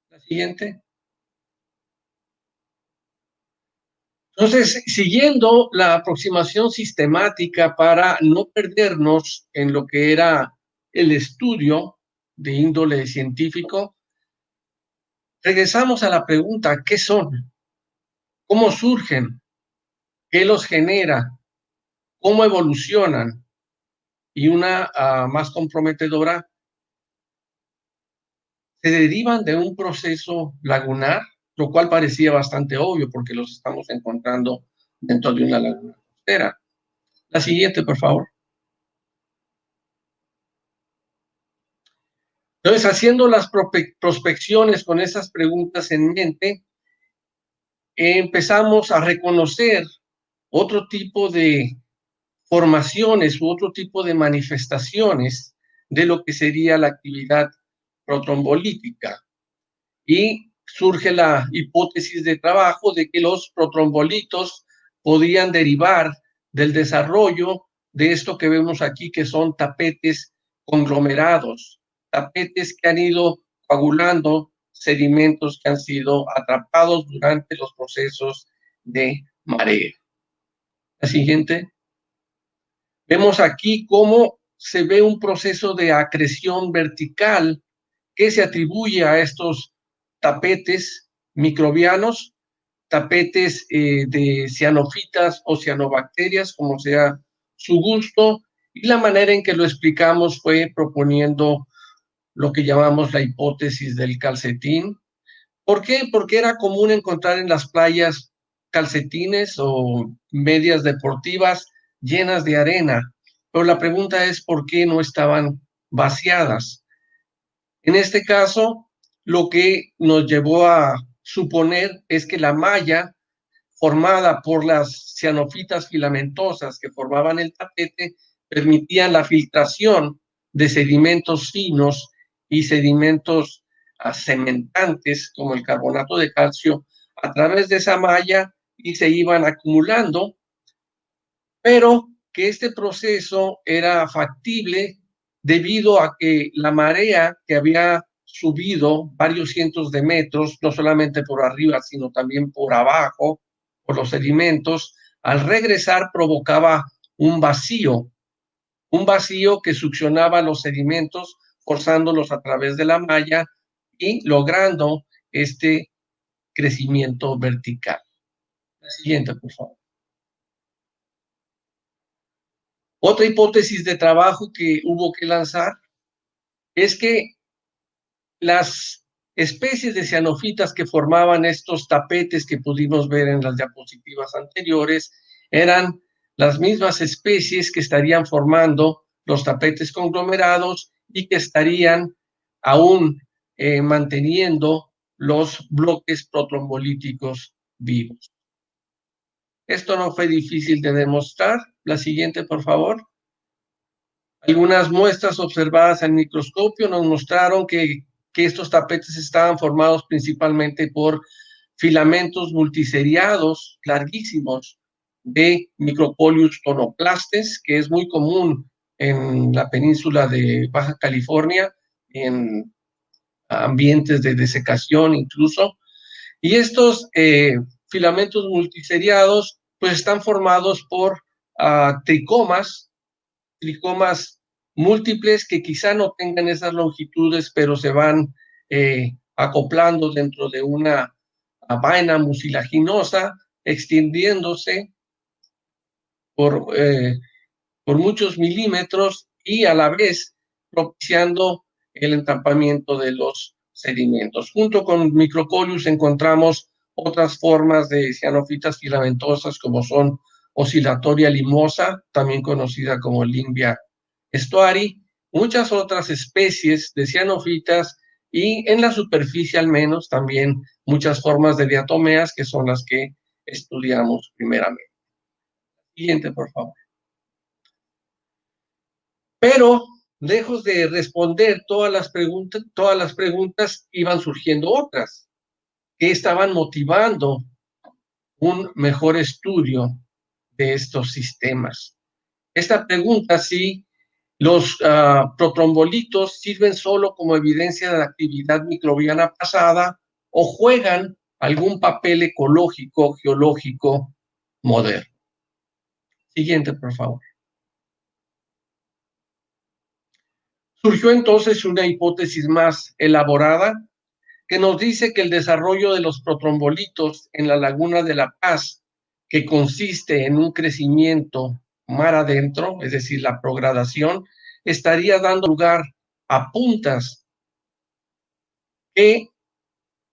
La siguiente. Entonces, siguiendo la aproximación sistemática para no perdernos en lo que era el estudio de índole científico, regresamos a la pregunta: ¿qué son? ¿Cómo surgen? ¿Qué los genera? ¿Cómo evolucionan? Y una más comprometedora, se derivan de un proceso lagunar, lo cual parecía bastante obvio porque los estamos encontrando dentro de una laguna costera. La siguiente, por favor. Entonces, haciendo las prospecciones con esas preguntas en mente, empezamos a reconocer otro tipo de formaciones u otro tipo de manifestaciones de lo que sería la actividad protrombolítica. Y surge la hipótesis de trabajo de que los protrombolitos podrían derivar del desarrollo de esto que vemos aquí, que son tapetes conglomerados, tapetes que han ido coagulando sedimentos que han sido atrapados durante los procesos de marea. La siguiente. Vemos aquí cómo se ve un proceso de acreción vertical que se atribuye a estos tapetes microbianos, tapetes de cianofitas o cianobacterias, como sea su gusto, y la manera en que lo explicamos fue proponiendo lo que llamamos la hipótesis del calcetín. ¿Por qué? Porque era común encontrar en las playas calcetines o medias deportivas llenas de arena, pero la pregunta es ¿por qué no estaban vaciadas? En este caso, lo que nos llevó a suponer es que la malla formada por las cianofitas filamentosas que formaban el tapete permitían la filtración de sedimentos finos y sedimentos cementantes como el carbonato de calcio a través de esa malla y se iban acumulando, pero que este proceso era factible debido a que la marea que había subido varios cientos de metros, no solamente por arriba, sino también por abajo, por los sedimentos, al regresar provocaba un vacío que succionaba los sedimentos, forzándolos a través de la malla y logrando este crecimiento vertical. La siguiente, por favor. Otra hipótesis de trabajo que hubo que lanzar es que las especies de cianofitas que formaban estos tapetes que pudimos ver en las diapositivas anteriores eran las mismas especies que estarían formando los tapetes conglomerados y que estarían aún manteniendo los bloques protrombolíticos vivos. Esto no fue difícil de demostrar. La siguiente, por favor. Algunas muestras observadas al microscopio nos mostraron que estos tapetes estaban formados principalmente por filamentos multiseriados larguísimos de Micropolius tonoclastes, que es muy común en la península de Baja California, en ambientes de desecación incluso. Y estos filamentos multiseriados pues están formados por tricomas múltiples que quizá no tengan esas longitudes, pero se van acoplando dentro de una vaina mucilaginosa, extendiéndose por muchos milímetros y a la vez propiciando el entampamiento de los sedimentos. Junto con Micropolius encontramos otras formas de cianofitas filamentosas como son Oscillatoria limosa, también conocida como Limbia estuari, muchas otras especies de cianofitas y en la superficie al menos también muchas formas de diatomeas que son las que estudiamos primeramente. Siguiente, por favor. Pero lejos de responder todas las preguntas iban surgiendo otras que estaban motivando un mejor estudio de estos sistemas. Esta pregunta, si los protrombolitos sirven solo como evidencia de la actividad microbiana pasada o juegan algún papel ecológico, geológico moderno. Siguiente, por favor. Surgió entonces una hipótesis más elaborada que nos dice que el desarrollo de los protrombolitos en la Laguna de La Paz, que consiste en un crecimiento mar adentro, es decir, la progradación, estaría dando lugar a puntas que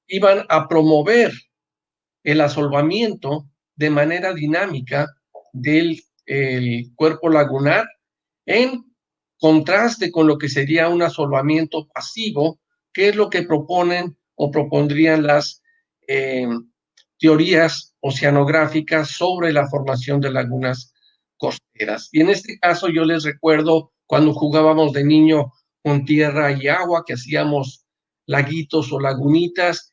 iban a promover el asolvamiento de manera dinámica del cuerpo lagunar en contraste con lo que sería un asolvamiento pasivo, que es lo que proponen o propondrían las teorías oceanográficas sobre la formación de lagunas costeras. Y en este caso yo les recuerdo cuando jugábamos de niño con tierra y agua, que hacíamos laguitos o lagunitas,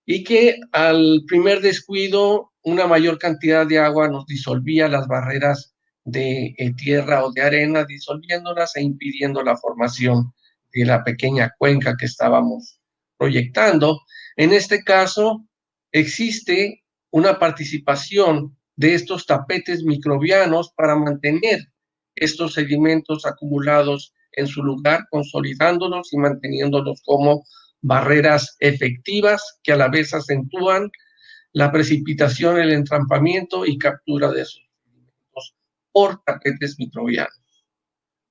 y que al primer descuido una mayor cantidad de agua nos disolvía las barreras de tierra o de arena, disolviéndolas e impidiendo la formación de la pequeña cuenca que estábamos proyectando. En este caso, existe una participación de estos tapetes microbianos para mantener estos sedimentos acumulados en su lugar, consolidándolos y manteniéndolos como barreras efectivas que a la vez acentúan la precipitación, el entrampamiento y captura de esos sedimentos por tapetes microbianos.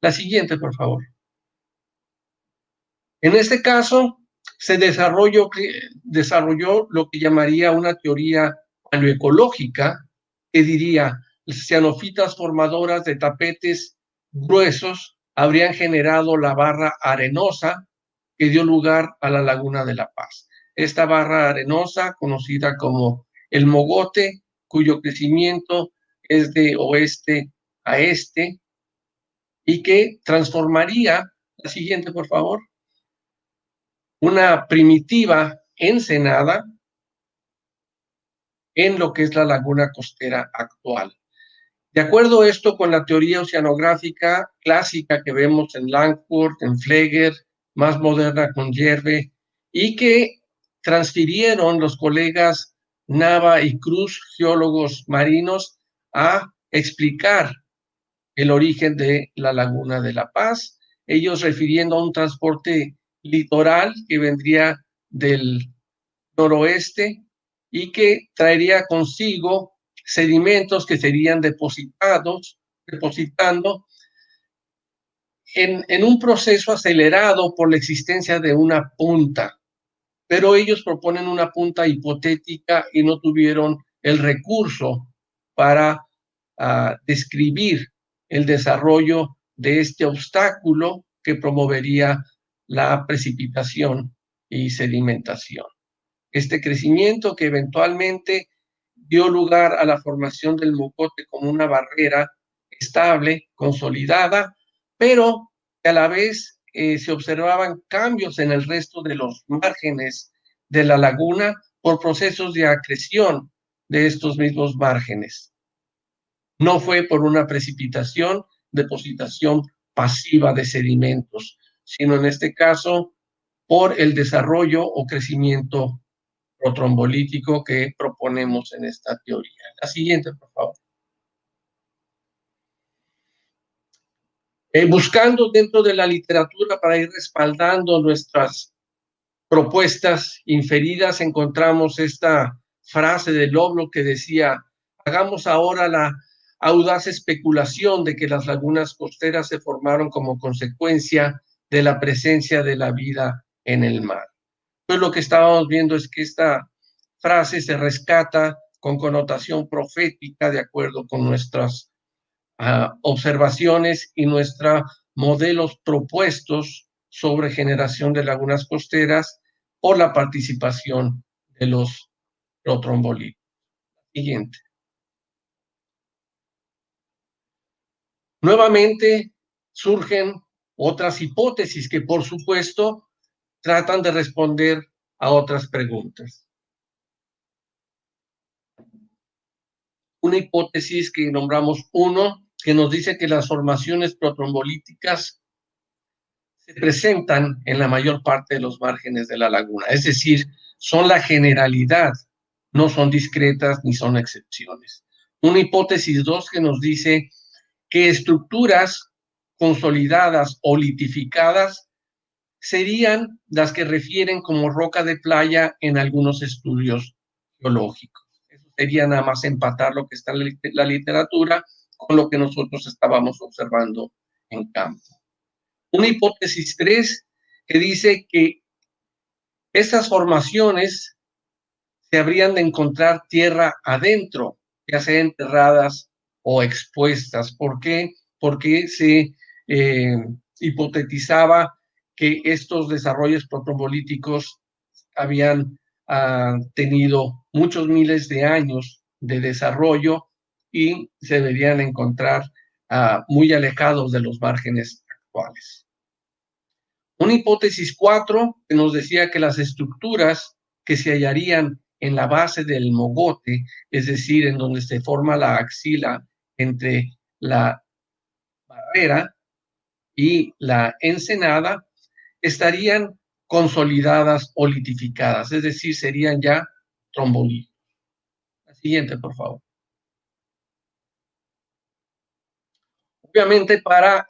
La siguiente, por favor. En este caso, se desarrolló lo que llamaría una teoría paleoecológica, que diría, las cianofitas formadoras de tapetes gruesos habrían generado la barra arenosa que dio lugar a la Laguna de la Paz. Esta barra arenosa, conocida como el mogote, cuyo crecimiento es de oeste a este, y que transformaría, la siguiente por favor, una primitiva ensenada en lo que es la laguna costera actual. De acuerdo a esto con la teoría oceanográfica clásica que vemos en Langford, en Fleger, más moderna con Yerbe, y que transfirieron los colegas Nava y Cruz, geólogos marinos, a explicar el origen de la Laguna de la Paz, ellos refiriendo a un transporte litoral que vendría del noroeste y que traería consigo sedimentos que serían depositando en un proceso acelerado por la existencia de una punta. Pero ellos proponen una punta hipotética y no tuvieron el recurso para describir el desarrollo de este obstáculo que promovería la precipitación y sedimentación. Este crecimiento que eventualmente dio lugar a la formación del mogote como una barrera estable, consolidada, pero que a la vez se observaban cambios en el resto de los márgenes de la laguna por procesos de acreción de estos mismos márgenes. No fue por una precipitación, depositación pasiva de sedimentos, sino en este caso por el desarrollo o crecimiento protrombolítico que proponemos en esta teoría. La siguiente, por favor. Buscando dentro de la literatura para ir respaldando nuestras propuestas inferidas, encontramos esta frase de Lovelock que decía, hagamos ahora la audaz especulación de que las lagunas costeras se formaron como consecuencia de la presencia de la vida en el mar. Pues lo que estábamos viendo es que esta frase se rescata con connotación profética de acuerdo con nuestras observaciones y nuestros modelos propuestos sobre generación de lagunas costeras por la participación de los protrombolitos. Siguiente. Nuevamente surgen otras hipótesis que, por supuesto, tratan de responder a otras preguntas. Una hipótesis que nombramos uno, que nos dice que las formaciones protrombolíticas se presentan en la mayor parte de los márgenes de la laguna, es decir, son la generalidad, no son discretas ni son excepciones. Una hipótesis 2 que nos dice que estructuras consolidadas o litificadas serían las que refieren como roca de playa en algunos estudios geológicos. Eso sería nada más empatar lo que está en la literatura con lo que nosotros estábamos observando en campo. Una hipótesis 3 que dice que esas formaciones se habrían de encontrar tierra adentro, ya sea enterradas o expuestas. ¿Por qué? Porque se hipotetizaba que estos desarrollos protrombolíticos habían tenido muchos miles de años de desarrollo y se deberían encontrar muy alejados de los márgenes actuales. Una hipótesis 4 que nos decía que las estructuras que se hallarían en la base del mogote, es decir, en donde se forma la axila entre la Barrera y la Ensenada estarían consolidadas o litificadas, es decir, serían ya trombolitos. La siguiente, por favor. Obviamente, para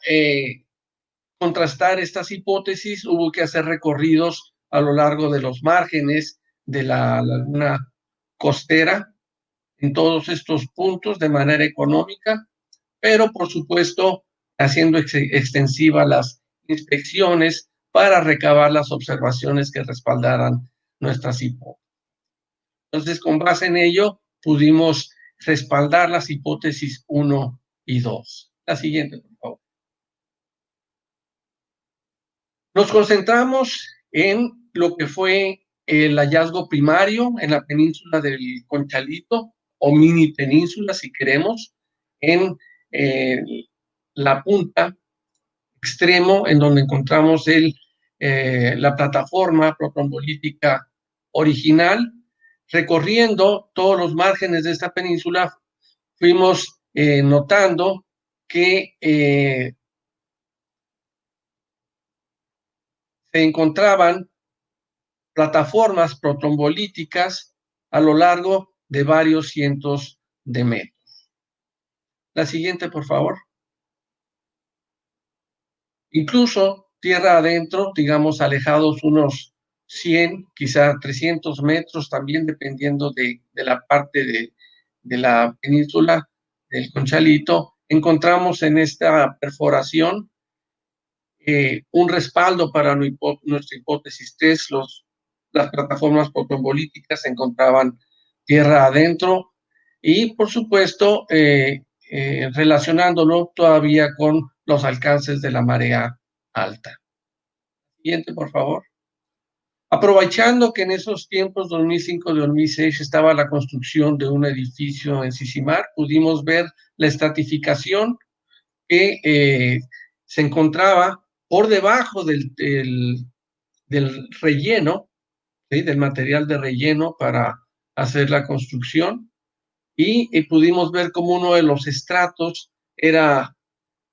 contrastar estas hipótesis, hubo que hacer recorridos a lo largo de los márgenes de la laguna costera, en todos estos puntos de manera económica, pero por supuesto haciendo extensivas las inspecciones para recabar las observaciones que respaldaran nuestras hipótesis. Entonces, con base en ello, pudimos respaldar las hipótesis 1 y 2. La siguiente, por favor. Nos concentramos en lo que fue el hallazgo primario en la península del Conchalito, o mini península, si queremos, en la punta extremo, en donde encontramos la plataforma protrombolítica original. Recorriendo todos los márgenes de esta península, fuimos notando que se encontraban plataformas protrombolíticas a lo largo de varios cientos de metros. La siguiente, por favor. Incluso tierra adentro, digamos, alejados unos 100, quizá 300 metros, también dependiendo de la parte de la península del Conchalito, encontramos en esta perforación un respaldo para nuestra hipótesis 3. Las plataformas protrombolíticas se encontraban tierra adentro y, por supuesto, relacionándolo todavía con los alcances de la marea alta. Siguiente, por favor. Aprovechando que en esos tiempos, 2005-2006, estaba la construcción de un edificio en Sicimar, pudimos ver la estratificación que se encontraba por debajo del relleno, ¿sí?, del material de relleno para hacer la construcción, y pudimos ver cómo uno de los estratos era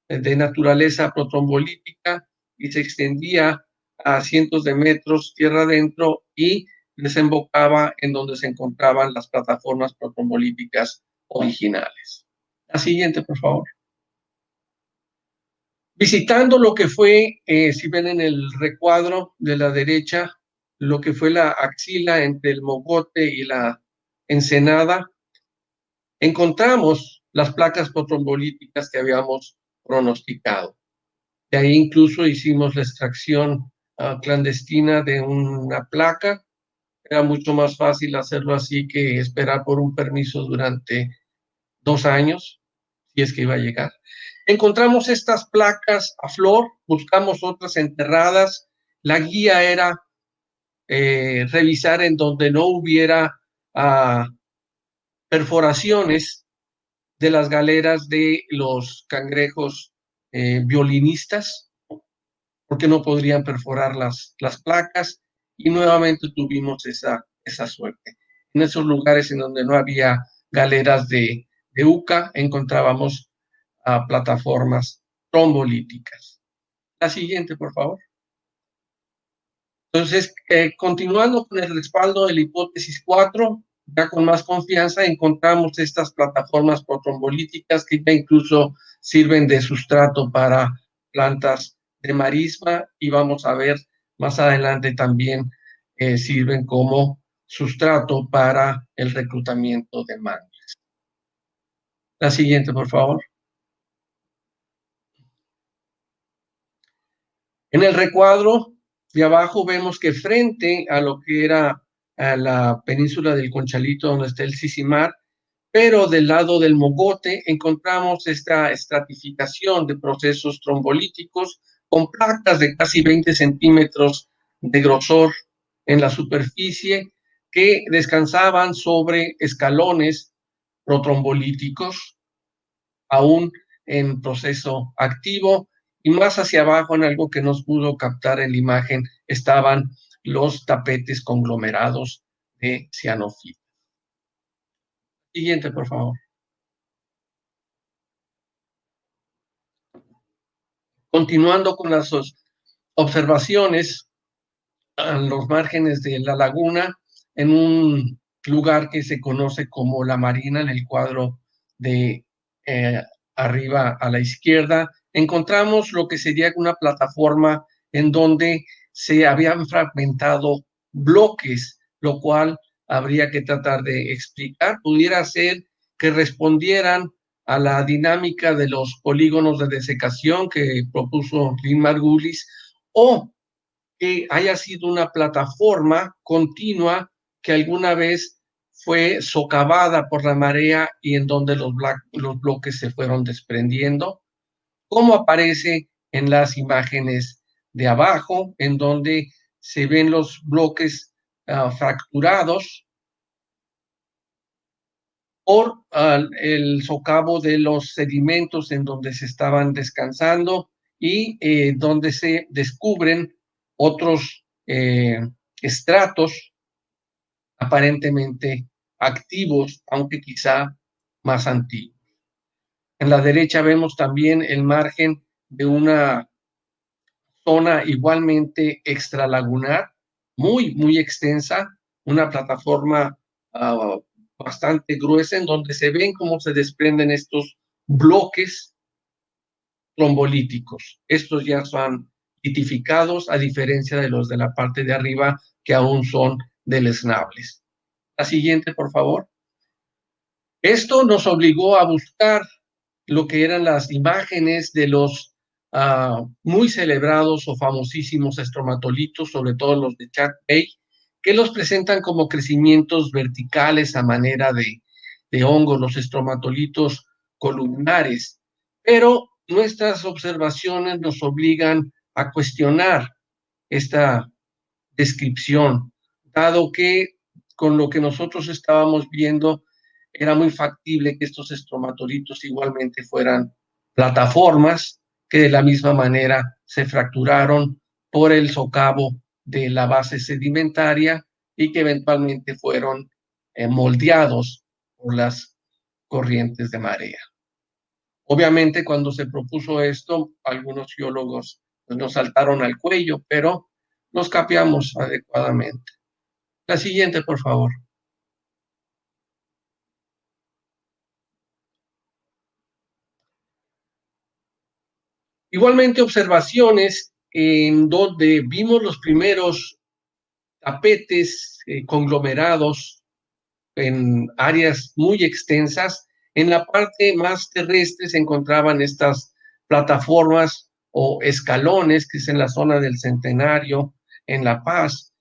de naturaleza protrombolítica y se extendía a cientos de metros tierra adentro y desembocaba en donde se encontraban las plataformas protrombolíticas originales. La siguiente, por favor. Visitando lo que fue, si ven en el recuadro de la derecha, lo que fue la axila entre el Mogote y la Ensenada, encontramos las placas protrombolíticas que habíamos pronosticado. De ahí incluso hicimos la extracción clandestina de una placa. Era mucho más fácil hacerlo así que esperar por un permiso durante 2 años, si es que iba a llegar. Encontramos estas placas a flor, buscamos otras enterradas. La guía era revisar en donde no hubiera perforaciones de las galeras de los cangrejos violinistas, porque no podrían perforar las placas, y nuevamente tuvimos esa suerte. En esos lugares en donde no había galeras de UCA, encontrábamos plataformas trombolíticas. La siguiente, por favor. Entonces, continuando con el respaldo de la hipótesis 4, ya con más confianza encontramos estas plataformas protrombolíticas que ya incluso sirven de sustrato para plantas de marisma, y vamos a ver más adelante también sirven como sustrato para el reclutamiento de mangles. La siguiente, por favor. En el recuadro de abajo vemos que frente a lo que era a la península del Conchalito, donde está el Sicimar, pero del lado del Mogote encontramos esta estratificación de procesos trombolíticos con placas de casi 20 centímetros de grosor en la superficie que descansaban sobre escalones protrombolíticos aún en proceso activo, y más hacia abajo, en algo que nos pudo captar en la imagen, estaban los tapetes conglomerados de cianofitas. Siguiente, por favor. Continuando con las observaciones a los márgenes de la laguna, en un lugar que se conoce como La Marina, en el cuadro de arriba a la izquierda, encontramos lo que sería una plataforma en donde se habían fragmentado bloques, lo cual habría que tratar de explicar. Pudiera ser que respondieran a la dinámica de los polígonos de desecación que propuso Lynn Margulis, o que haya sido una plataforma continua que alguna vez fue socavada por la marea y en donde los bloques se fueron desprendiendo, como aparece en las imágenes de abajo, en donde se ven los bloques fracturados por el socavo de los sedimentos en donde se estaban descansando y donde se descubren otros estratos aparentemente activos, aunque quizá más antiguos. En la derecha vemos también el margen de una zona igualmente extralagunar, muy extensa, una plataforma bastante gruesa en donde se ven cómo se desprenden estos bloques trombolíticos. Estos ya son litificados, a diferencia de los de la parte de arriba, que aún son deleznables. La siguiente, por favor. Esto nos obligó a buscar lo que eran las imágenes de los muy celebrados o famosísimos estromatolitos, sobre todo los de Chack Bay, que los presentan como crecimientos verticales a manera de hongos, los estromatolitos columnares. Pero nuestras observaciones nos obligan a cuestionar esta descripción, dado que con lo que nosotros estábamos viendo era muy factible que estos estromatolitos igualmente fueran plataformas que de la misma manera se fracturaron por el socavo de la base sedimentaria y que eventualmente fueron moldeados por las corrientes de marea. Obviamente, cuando se propuso esto, algunos geólogos nos saltaron al cuello, pero nos capeamos adecuadamente. La siguiente, por favor. Igualmente, observaciones en donde vimos los primeros tapetes conglomerados en áreas muy extensas. En la parte más terrestre se encontraban estas plataformas o escalones, que es en la zona del Centenario, en La Paz,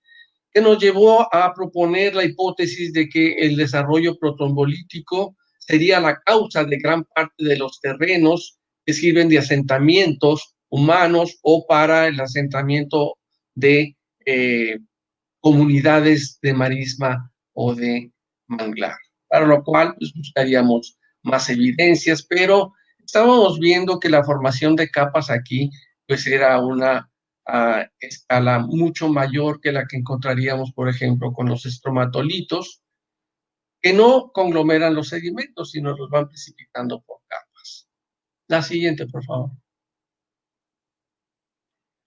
que nos llevó a proponer la hipótesis de que el desarrollo protombolítico sería la causa de gran parte de los terrenos que sirven de asentamientos humanos o para el asentamiento de comunidades de marisma o de manglar, para lo cual pues, buscaríamos más evidencias, pero estábamos viendo que la formación de capas aquí pues era una escala mucho mayor que la que encontraríamos, por ejemplo, con los estromatolitos, que no conglomeran los sedimentos, sino los van precipitando por capas. La siguiente, por favor.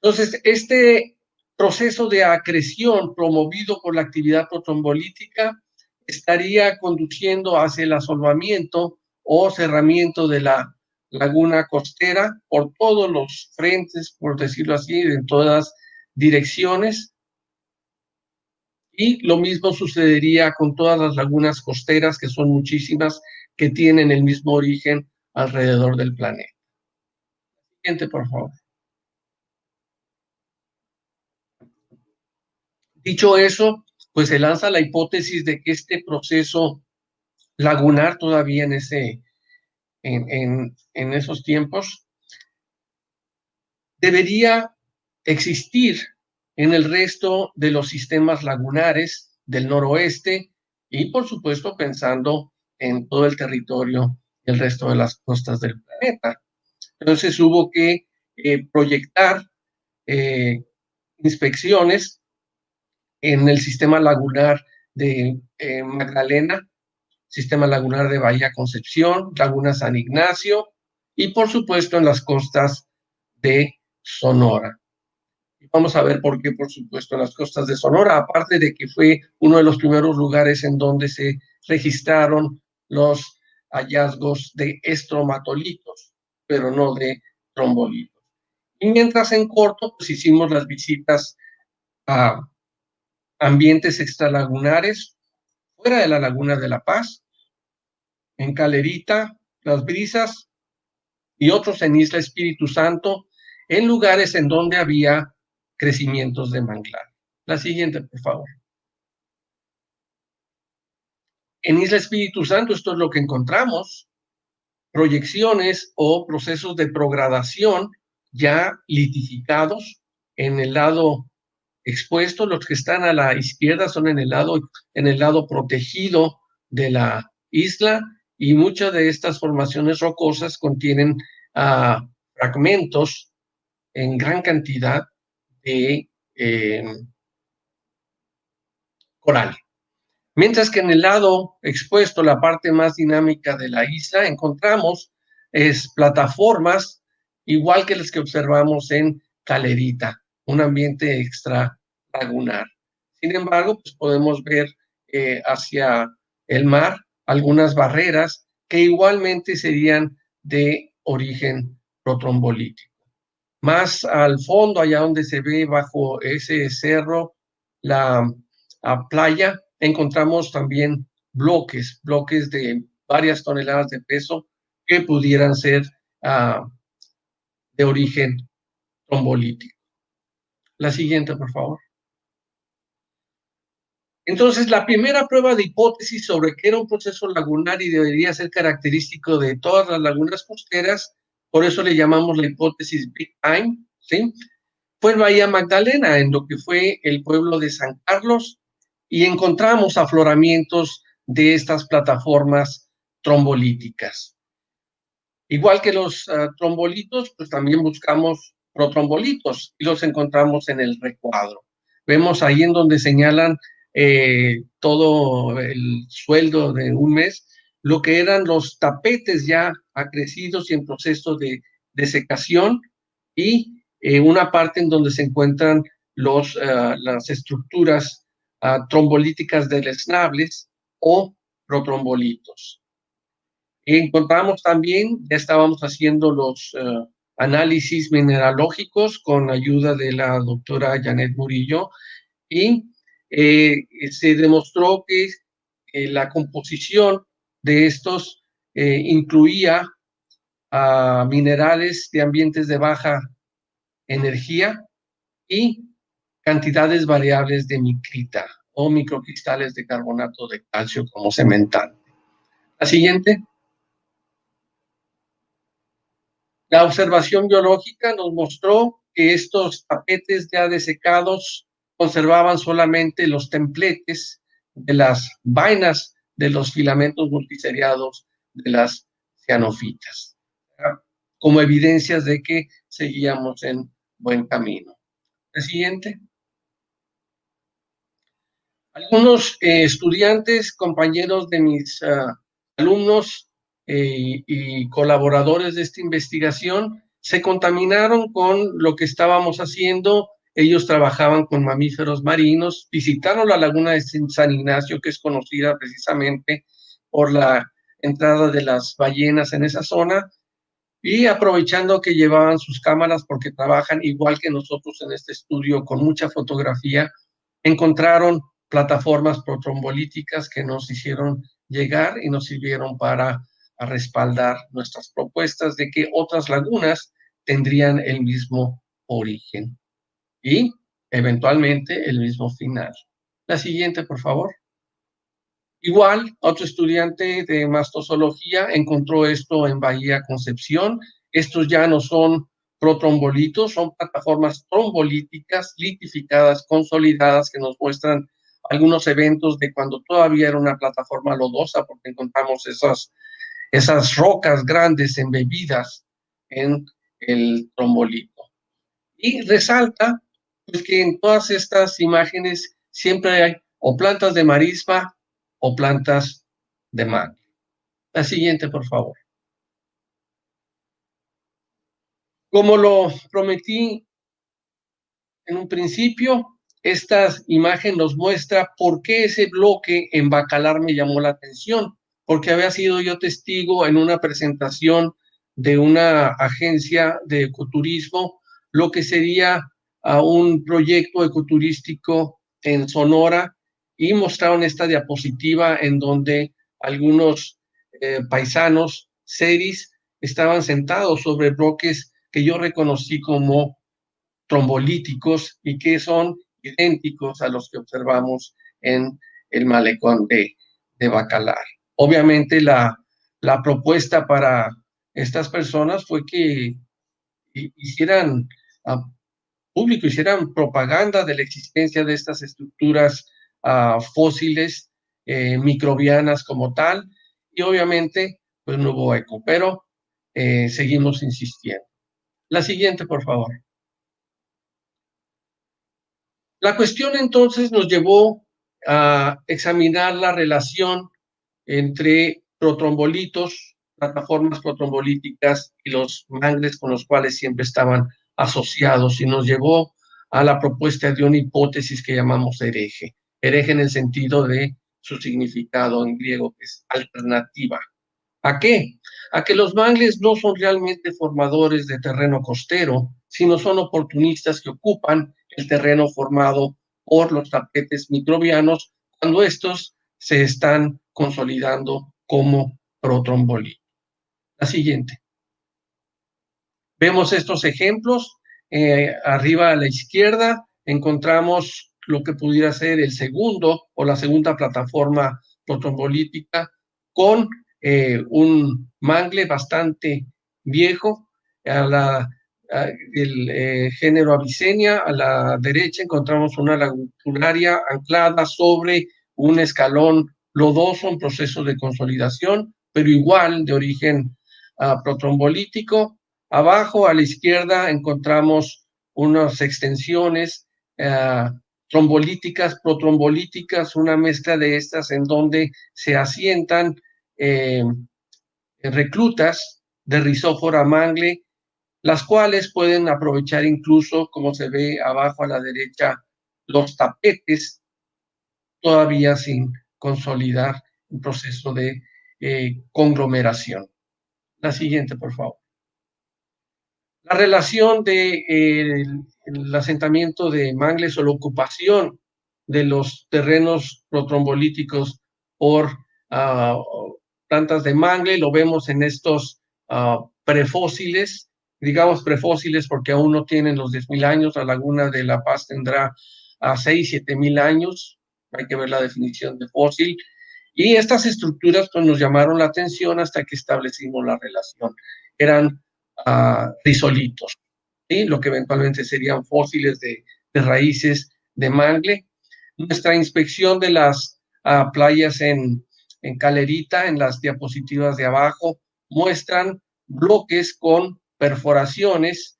Entonces, este proceso de acreción promovido por la actividad protombolítica estaría conduciendo hacia el asolvamiento o cerramiento de la laguna costera por todos los frentes, por decirlo así, en todas direcciones. Y lo mismo sucedería con todas las lagunas costeras, que son muchísimas, que tienen el mismo origen alrededor del planeta. Siguiente, por favor. Dicho eso, pues se lanza la hipótesis de que este proceso lagunar todavía en esos tiempos debería existir en el resto de los sistemas lagunares del noroeste y, por supuesto, pensando en todo el territorio y el resto de las costas del planeta. Entonces hubo que proyectar inspecciones en el sistema lagunar de Magdalena, sistema lagunar de Bahía Concepción, Laguna San Ignacio y por supuesto en las costas de Sonora. Y vamos a ver por qué, por supuesto, en las costas de Sonora, aparte de que fue uno de los primeros lugares en donde se registraron los hallazgos de estromatolitos, pero no de trombolitos. Y mientras en corto, pues hicimos las visitas a ambientes extralagunares, fuera de la Laguna de la Paz, en Calerita, Las Brisas y otros en Isla Espíritu Santo, en lugares en donde había crecimientos de manglar. La siguiente, por favor. En Isla Espíritu Santo, esto es lo que encontramos, proyecciones o procesos de progradación ya litificados en el lado expuesto. Los que están a la izquierda son en el lado protegido de la isla, y muchas de estas formaciones rocosas contienen fragmentos en gran cantidad de coral. Mientras que en el lado expuesto, la parte más dinámica de la isla, encontramos plataformas igual que las que observamos en Calerita, un ambiente extralagunar. Sin embargo, pues podemos ver hacia el mar algunas barreras que igualmente serían de origen protrombolítico. Más al fondo, allá donde se ve bajo ese cerro la playa, encontramos también bloques de varias toneladas de peso que pudieran ser de origen trombolítico. La siguiente, por favor. Entonces, la primera prueba de hipótesis sobre que era un proceso lagunar y debería ser característico de todas las lagunas costeras, por eso le llamamos la hipótesis Big Time, ¿sí?, fue en Bahía Magdalena, en lo que fue el pueblo de San Carlos, y encontramos afloramientos de estas plataformas trombolíticas. Igual que los trombolitos, pues también buscamos protrombolitos y los encontramos en el recuadro. Vemos ahí en donde señalan todo el sueldo de un mes, lo que eran los tapetes ya acrecidos y en proceso de desecación, y una parte en donde se encuentran las estructuras trombolíticas deleznables o protrombolitos. Encontramos también, ya estábamos haciendo los análisis mineralógicos con ayuda de la doctora Janet Murillo, y se demostró que la composición de estos incluía minerales de ambientes de baja energía y cantidades variables de micrita o microcristales de carbonato de calcio como cementante. La siguiente. La observación biológica nos mostró que estos tapetes ya desecados conservaban solamente los templetes de las vainas de los filamentos multiseriados de las cianofitas, como evidencias de que seguíamos en buen camino. El siguiente. Algunos estudiantes, compañeros de mis alumnos y colaboradores de esta investigación, se contaminaron con lo que estábamos haciendo. Ellos trabajaban con mamíferos marinos, visitaron la laguna de San Ignacio, que es conocida precisamente por la entrada de las ballenas en esa zona, y aprovechando que llevaban sus cámaras, porque trabajan igual que nosotros en este estudio con mucha fotografía, encontraron plataformas protrombolíticas que nos hicieron llegar y nos sirvieron para respaldar nuestras propuestas de que otras lagunas tendrían el mismo origen y eventualmente el mismo final. La siguiente, por favor. Igual, otro estudiante de mastozoología encontró esto en Bahía Concepción. Estos ya no son protrombolitos, son plataformas trombolíticas, litificadas, consolidadas, que nos muestran algunos eventos de cuando todavía era una plataforma lodosa, porque encontramos esas rocas grandes embebidas en el trombolito. Y resalta pues, que en todas estas imágenes siempre hay o plantas de marisma o plantas de mangle. La siguiente, por favor. Como lo prometí en un principio, esta imagen nos muestra por qué ese bloque en Bacalar me llamó la atención, porque había sido yo testigo en una presentación de una agencia de ecoturismo, lo que sería un proyecto ecoturístico en Sonora, y mostraron esta diapositiva en donde algunos paisanos seris estaban sentados sobre bloques que yo reconocí como trombolíticos y que son idénticos a los que observamos en el malecón de Bacalar. Obviamente la propuesta para estas personas fue que hicieran público, hicieran propaganda de la existencia de estas estructuras fósiles, microbianas como tal, y obviamente pues no hubo eco, pero seguimos insistiendo. La siguiente, por favor. La cuestión entonces nos llevó a examinar la relación entre protrombolitos, plataformas protrombolíticas y los mangles con los cuales siempre estaban asociados, y nos llevó a la propuesta de una hipótesis que llamamos hereje. Hereje en el sentido de su significado en griego, que es alternativa. ¿A qué? A que los mangles no son realmente formadores de terreno costero, sino son oportunistas que ocupan el terreno formado por los tapetes microbianos cuando estos se están consolidando como protrombolitos. La siguiente. Vemos estos ejemplos. Arriba a la izquierda encontramos lo que pudiera ser el segundo o la segunda plataforma protrombolítica con un mangle bastante viejo, del género Avicennia. A la derecha encontramos una lagunaria anclada sobre un escalón lodoso en proceso de consolidación, pero igual de origen protrombolítico. Abajo a la izquierda encontramos unas extensiones trombolíticas, protrombolíticas, una mezcla de estas en donde se asientan reclutas de Rhizophyra mangle, las cuales pueden aprovechar incluso, como se ve abajo a la derecha, los tapetes todavía sin consolidar un proceso de conglomeración. La siguiente, por favor. La relación del asentamiento de mangles o la ocupación de los terrenos protrombolíticos por plantas de mangle lo vemos en estos prefósiles, digamos prefósiles porque aún no tienen los 10.000 años. La Laguna de La Paz tendrá 6.000-7.000 años, hay que ver la definición de fósil, y estas estructuras pues nos llamaron la atención hasta que establecimos la relación. Eran rizolitos, ¿sí? Lo que eventualmente serían fósiles de raíces de mangle. Nuestra inspección de las playas en Calerita, en las diapositivas de abajo, muestran bloques con perforaciones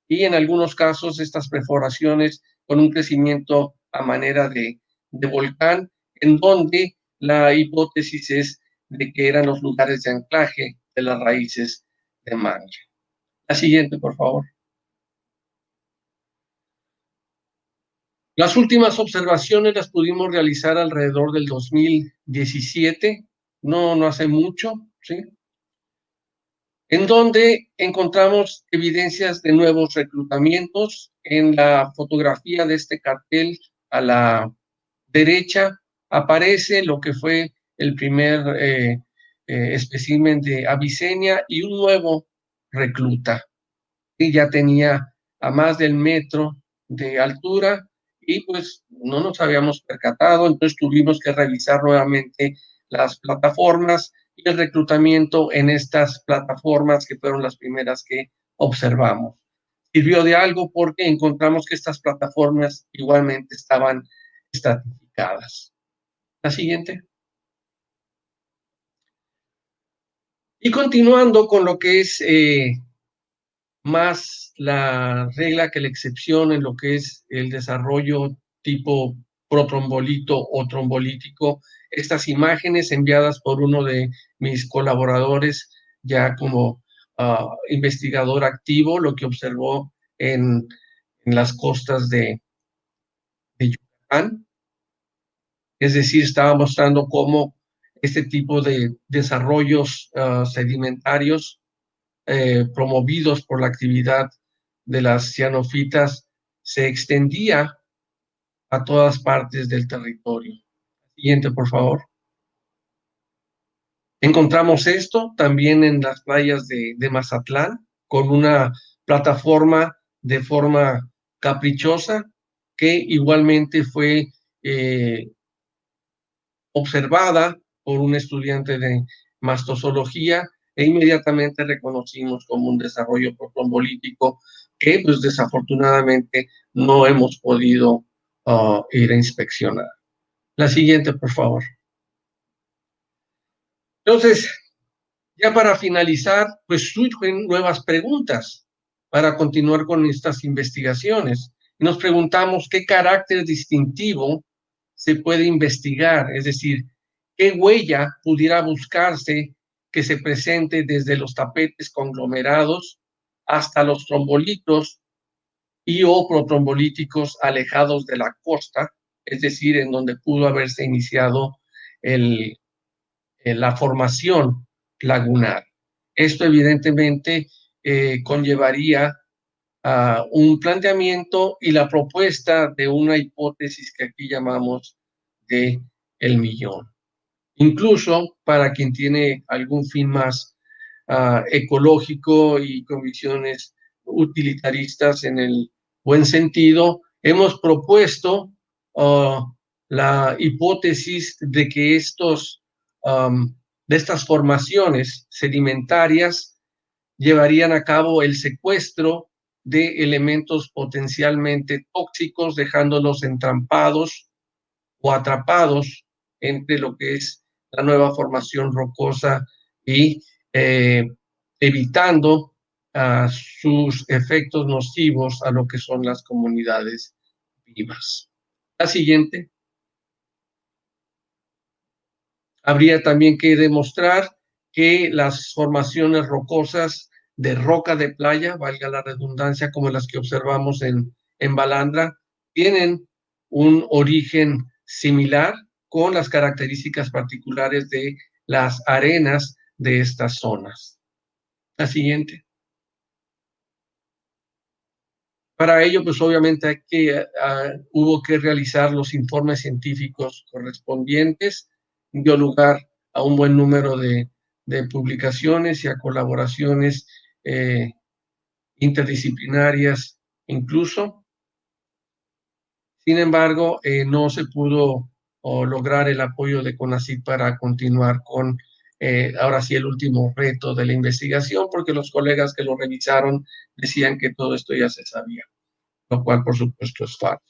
y en algunos casos estas perforaciones con un crecimiento a manera de volcán, en donde la hipótesis es de que eran los lugares de anclaje de las raíces de mangle. La siguiente, por favor. Las últimas observaciones las pudimos realizar alrededor del 2017, no hace mucho, ¿sí? En donde encontramos evidencias de nuevos reclutamientos. En la fotografía de este cartel a la derecha aparece lo que fue el primer espécimen de Avicennia y un nuevo recluta. Y ya tenía a más del metro de altura y pues no nos habíamos percatado, entonces tuvimos que revisar nuevamente las plataformas y el reclutamiento en estas plataformas que fueron las primeras que observamos. Sirvió de algo porque encontramos que estas plataformas igualmente estaban estratificadas. La siguiente. Y continuando con lo que es más la regla que la excepción en lo que es el desarrollo tipo protrombolito o trombolítico, estas imágenes enviadas por uno de mis colaboradores ya como investigador activo lo que observó en las costas de Yucatán. Es decir, estaba mostrando cómo este tipo de desarrollos sedimentarios promovidos por la actividad de las cianofitas se extendía a todas partes del territorio. Siguiente, por favor. Encontramos esto también en las playas de Mazatlán, con una plataforma de forma caprichosa que igualmente fue observada por un estudiante de mastozoología e inmediatamente reconocimos como un desarrollo protombolítico que pues desafortunadamente no hemos podido ir a inspeccionar. La siguiente, por favor. Entonces, ya para finalizar, pues surgen nuevas preguntas para continuar con estas investigaciones. Nos preguntamos qué carácter distintivo se puede investigar, es decir, qué huella pudiera buscarse que se presente desde los tapetes conglomerados hasta los trombolitos y o protrombolíticos alejados de la costa, es decir, en donde pudo haberse iniciado la formación lagunar. Esto evidentemente conllevaría un planteamiento y la propuesta de una hipótesis que aquí llamamos de el millón. Incluso para quien tiene algún fin más ecológico y convicciones utilitaristas en el buen sentido, hemos propuesto la hipótesis de que de estas formaciones sedimentarias llevarían a cabo el secuestro de elementos potencialmente tóxicos, dejándolos entrampados o atrapados entre lo que es la nueva formación rocosa y evitando sus efectos nocivos a lo que son las comunidades vivas. La siguiente. Habría también que demostrar que las formaciones rocosas de roca de playa, valga la redundancia, como las que observamos en Balandra, tienen un origen similar con las características particulares de las arenas de estas zonas. La siguiente. Para ello, pues obviamente hubo que realizar los informes científicos correspondientes, dio lugar a un buen número de publicaciones y a colaboraciones interdisciplinarias incluso. Sin embargo, no se pudo lograr el apoyo de CONACYT para continuar con, ahora sí, el último reto de la investigación, porque los colegas que lo revisaron decían que todo esto ya se sabía, lo cual, por supuesto, es falso.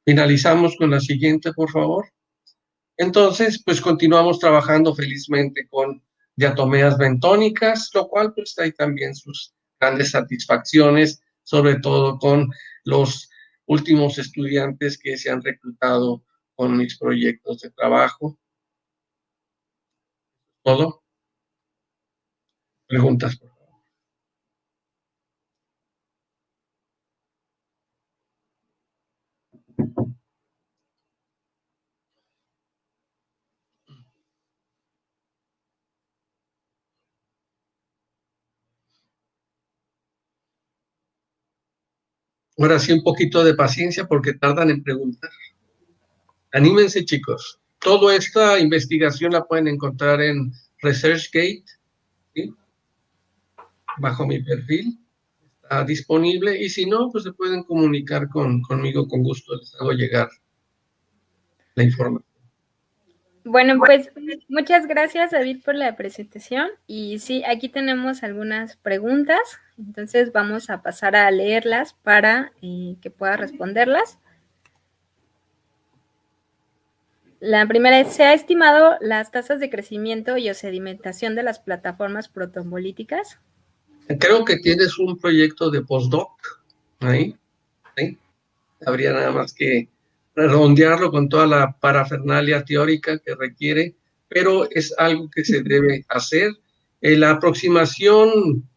Finalizamos con la siguiente, por favor. Entonces, pues continuamos trabajando felizmente con diatomeas bentónicas, lo cual pues trae también sus grandes satisfacciones, sobre todo con los últimos estudiantes que se han reclutado con mis proyectos de trabajo. ¿Todo? ¿Preguntas, por favor? Ahora sí, un poquito de paciencia porque tardan en preguntar. Anímense, chicos. Toda esta investigación la pueden encontrar en ResearchGate, ¿sí? Bajo mi perfil. Está disponible y si no, pues se pueden comunicar conmigo, con gusto les hago llegar la información. Bueno, pues muchas gracias, David, por la presentación. Y sí, aquí tenemos algunas preguntas, entonces vamos a pasar a leerlas para que pueda responderlas. La primera es, ¿se ha estimado las tasas de crecimiento y o sedimentación de las plataformas protombolíticas? Creo que tienes un proyecto de postdoc ahí, ¿sí? Habría nada más que redondearlo con toda la parafernalia teórica que requiere, pero es algo que se debe hacer. La aproximación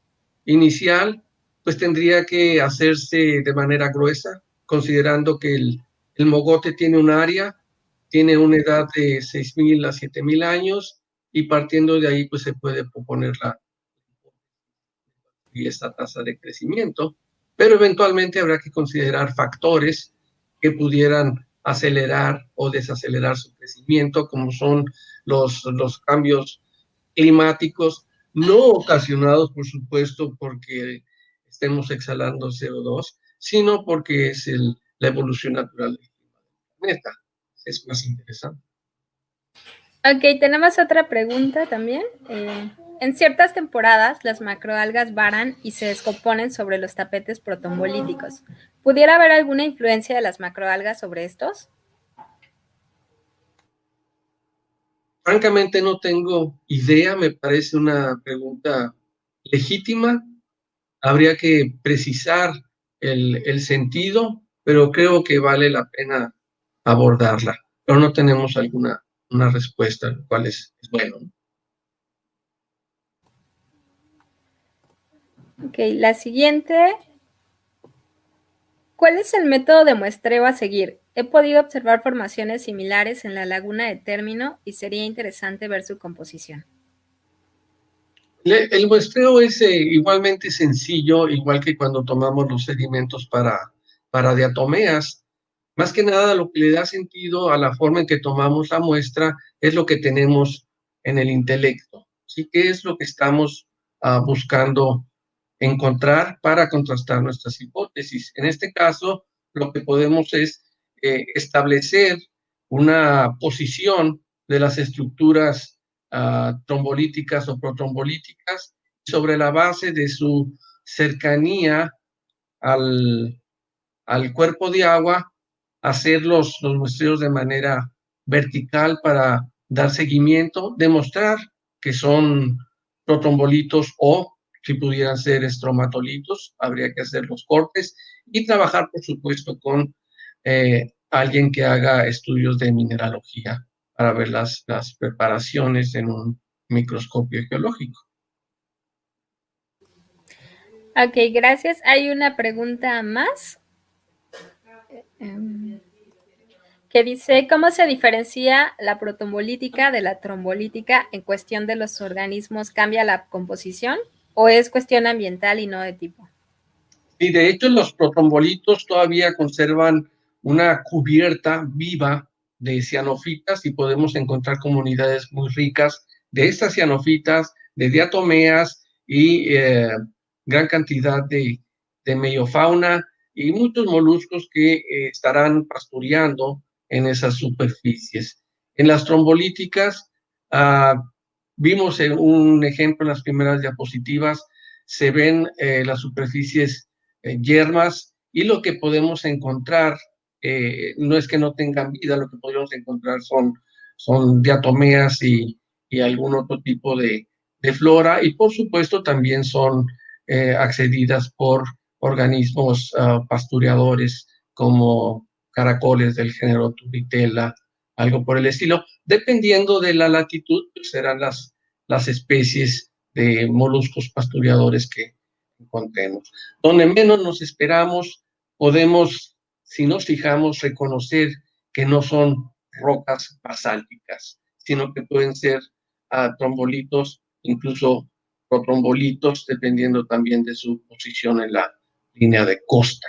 inicial pues tendría que hacerse de manera gruesa, considerando que el mogote tiene un área, tiene una edad de 6.000 a 7.000 años, y partiendo de ahí pues se puede proponer esta tasa de crecimiento, pero eventualmente habrá que considerar factores que pudieran acelerar o desacelerar su crecimiento, como son los cambios climáticos, no ocasionados, por supuesto, porque estemos exhalando CO2, sino porque es la evolución natural del planeta. Es más interesante. Ok, tenemos otra pregunta también. En ciertas temporadas, las macroalgas varan y se descomponen sobre los tapetes protombolíticos. ¿Pudiera haber alguna influencia de las macroalgas sobre estos? Francamente no tengo idea, me parece una pregunta legítima. Habría que precisar el sentido, pero creo que vale la pena abordarla. Pero no tenemos una respuesta, lo cual es bueno. Ok, la siguiente. ¿Cuál es el método de muestreo a seguir? He podido observar formaciones similares en la laguna de Término y sería interesante ver su composición. El muestreo es igualmente sencillo, igual que cuando tomamos los sedimentos para diatomeas. Más que nada, lo que le da sentido a la forma en que tomamos la muestra es lo que tenemos en el intelecto. ¿Sí? ¿Qué es lo que estamos buscando encontrar para contrastar nuestras hipótesis? En este caso, lo que podemos es establecer una posición de las estructuras trombolíticas o protrombolíticas sobre la base de su cercanía al cuerpo de agua, hacer los muestreos de manera vertical para dar seguimiento, demostrar que son protrombolitos, o si pudieran ser estromatolitos, habría que hacer los cortes y trabajar, por supuesto, con alguien que haga estudios de mineralogía para ver las preparaciones en un microscopio geológico. Ok, gracias. Hay una pregunta más que dice, ¿cómo se diferencia la protombolítica de la trombolítica en cuestión de los organismos? ¿Cambia la composición o es cuestión ambiental y no de tipo? Y de hecho los protrombolitos todavía conservan una cubierta viva de cianofitas, y podemos encontrar comunidades muy ricas de estas cianofitas, de diatomeas y gran cantidad de meiofauna y muchos moluscos que estarán pastoreando en esas superficies. En las trombolíticas, vimos un ejemplo en las primeras diapositivas, se ven las superficies yermas, y lo que podemos encontrar no es que no tengan vida, lo que podemos encontrar son diatomeas y algún otro tipo de flora, y por supuesto también son accedidas por organismos pastureadores como caracoles del género Turritella, algo por el estilo. Dependiendo de la latitud, pues serán las especies de moluscos pastureadores que encontremos. Donde menos nos esperamos, podemos, si nos fijamos, reconocer que no son rocas basálticas, sino que pueden ser trombolitos, incluso protrombolitos, dependiendo también de su posición en la línea de costa.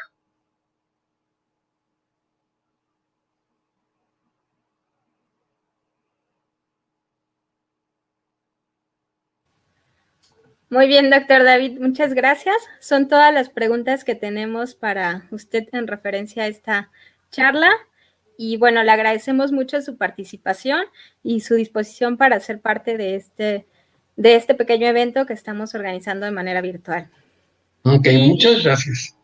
Muy bien, doctor David, muchas gracias. Son todas las preguntas que tenemos para usted en referencia a esta charla. Y bueno, le agradecemos mucho su participación y su disposición para ser parte de este pequeño evento que estamos organizando de manera virtual. Ok, muchas gracias.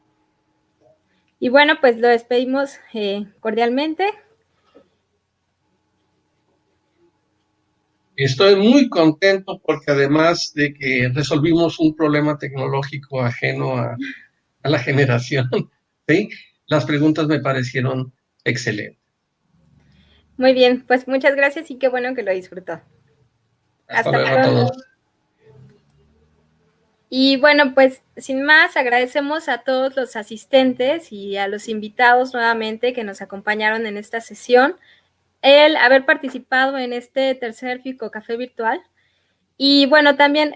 Y bueno, pues lo despedimos cordialmente. Estoy muy contento porque, además de que resolvimos un problema tecnológico ajeno a la generación, ¿sí? Las preguntas me parecieron excelentes. Muy bien, pues muchas gracias y qué bueno que lo disfrutó. Hasta luego a todos. Y bueno, pues sin más, agradecemos a todos los asistentes y a los invitados nuevamente que nos acompañaron en esta sesión, el haber participado en este tercer FICOcafé virtual. Y bueno, también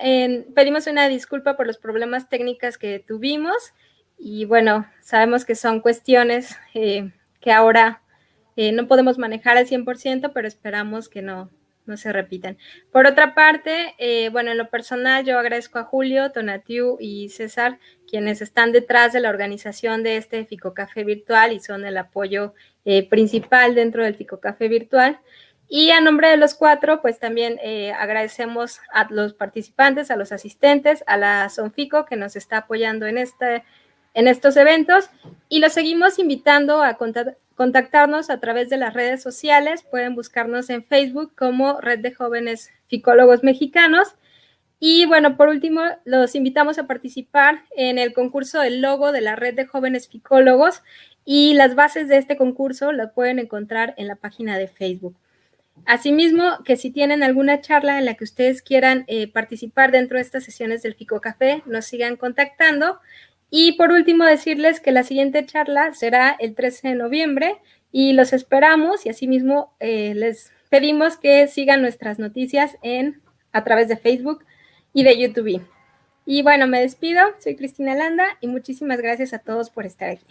pedimos una disculpa por los problemas técnicos que tuvimos y bueno, sabemos que son cuestiones que ahora no podemos manejar al 100%, pero esperamos que no se repitan. Por otra parte, bueno, en lo personal yo agradezco a Julio, Tonatiu y César, quienes están detrás de la organización de este FICOcafé virtual y son el apoyo principal dentro del FICOcafé virtual. Y a nombre de los cuatro, pues también agradecemos a los participantes, a los asistentes, a la Sonfico que nos está apoyando en estos eventos y los seguimos invitando a contactarnos a través de las redes sociales. Pueden buscarnos en Facebook como Red de Jóvenes Ficólogos Mexicanos. Y bueno, por último, los invitamos a participar en el concurso del logo de la Red de Jóvenes Ficólogos y las bases de este concurso las pueden encontrar en la página de Facebook. Asimismo, que si tienen alguna charla en la que ustedes quieran participar dentro de estas sesiones del FICOcafé, nos sigan contactando. Y por último, decirles que la siguiente charla será el 13 de noviembre y los esperamos y asimismo les pedimos que sigan nuestras noticias a través de Facebook y de YouTube. Y bueno, me despido, soy Cristina Landa y muchísimas gracias a todos por estar aquí.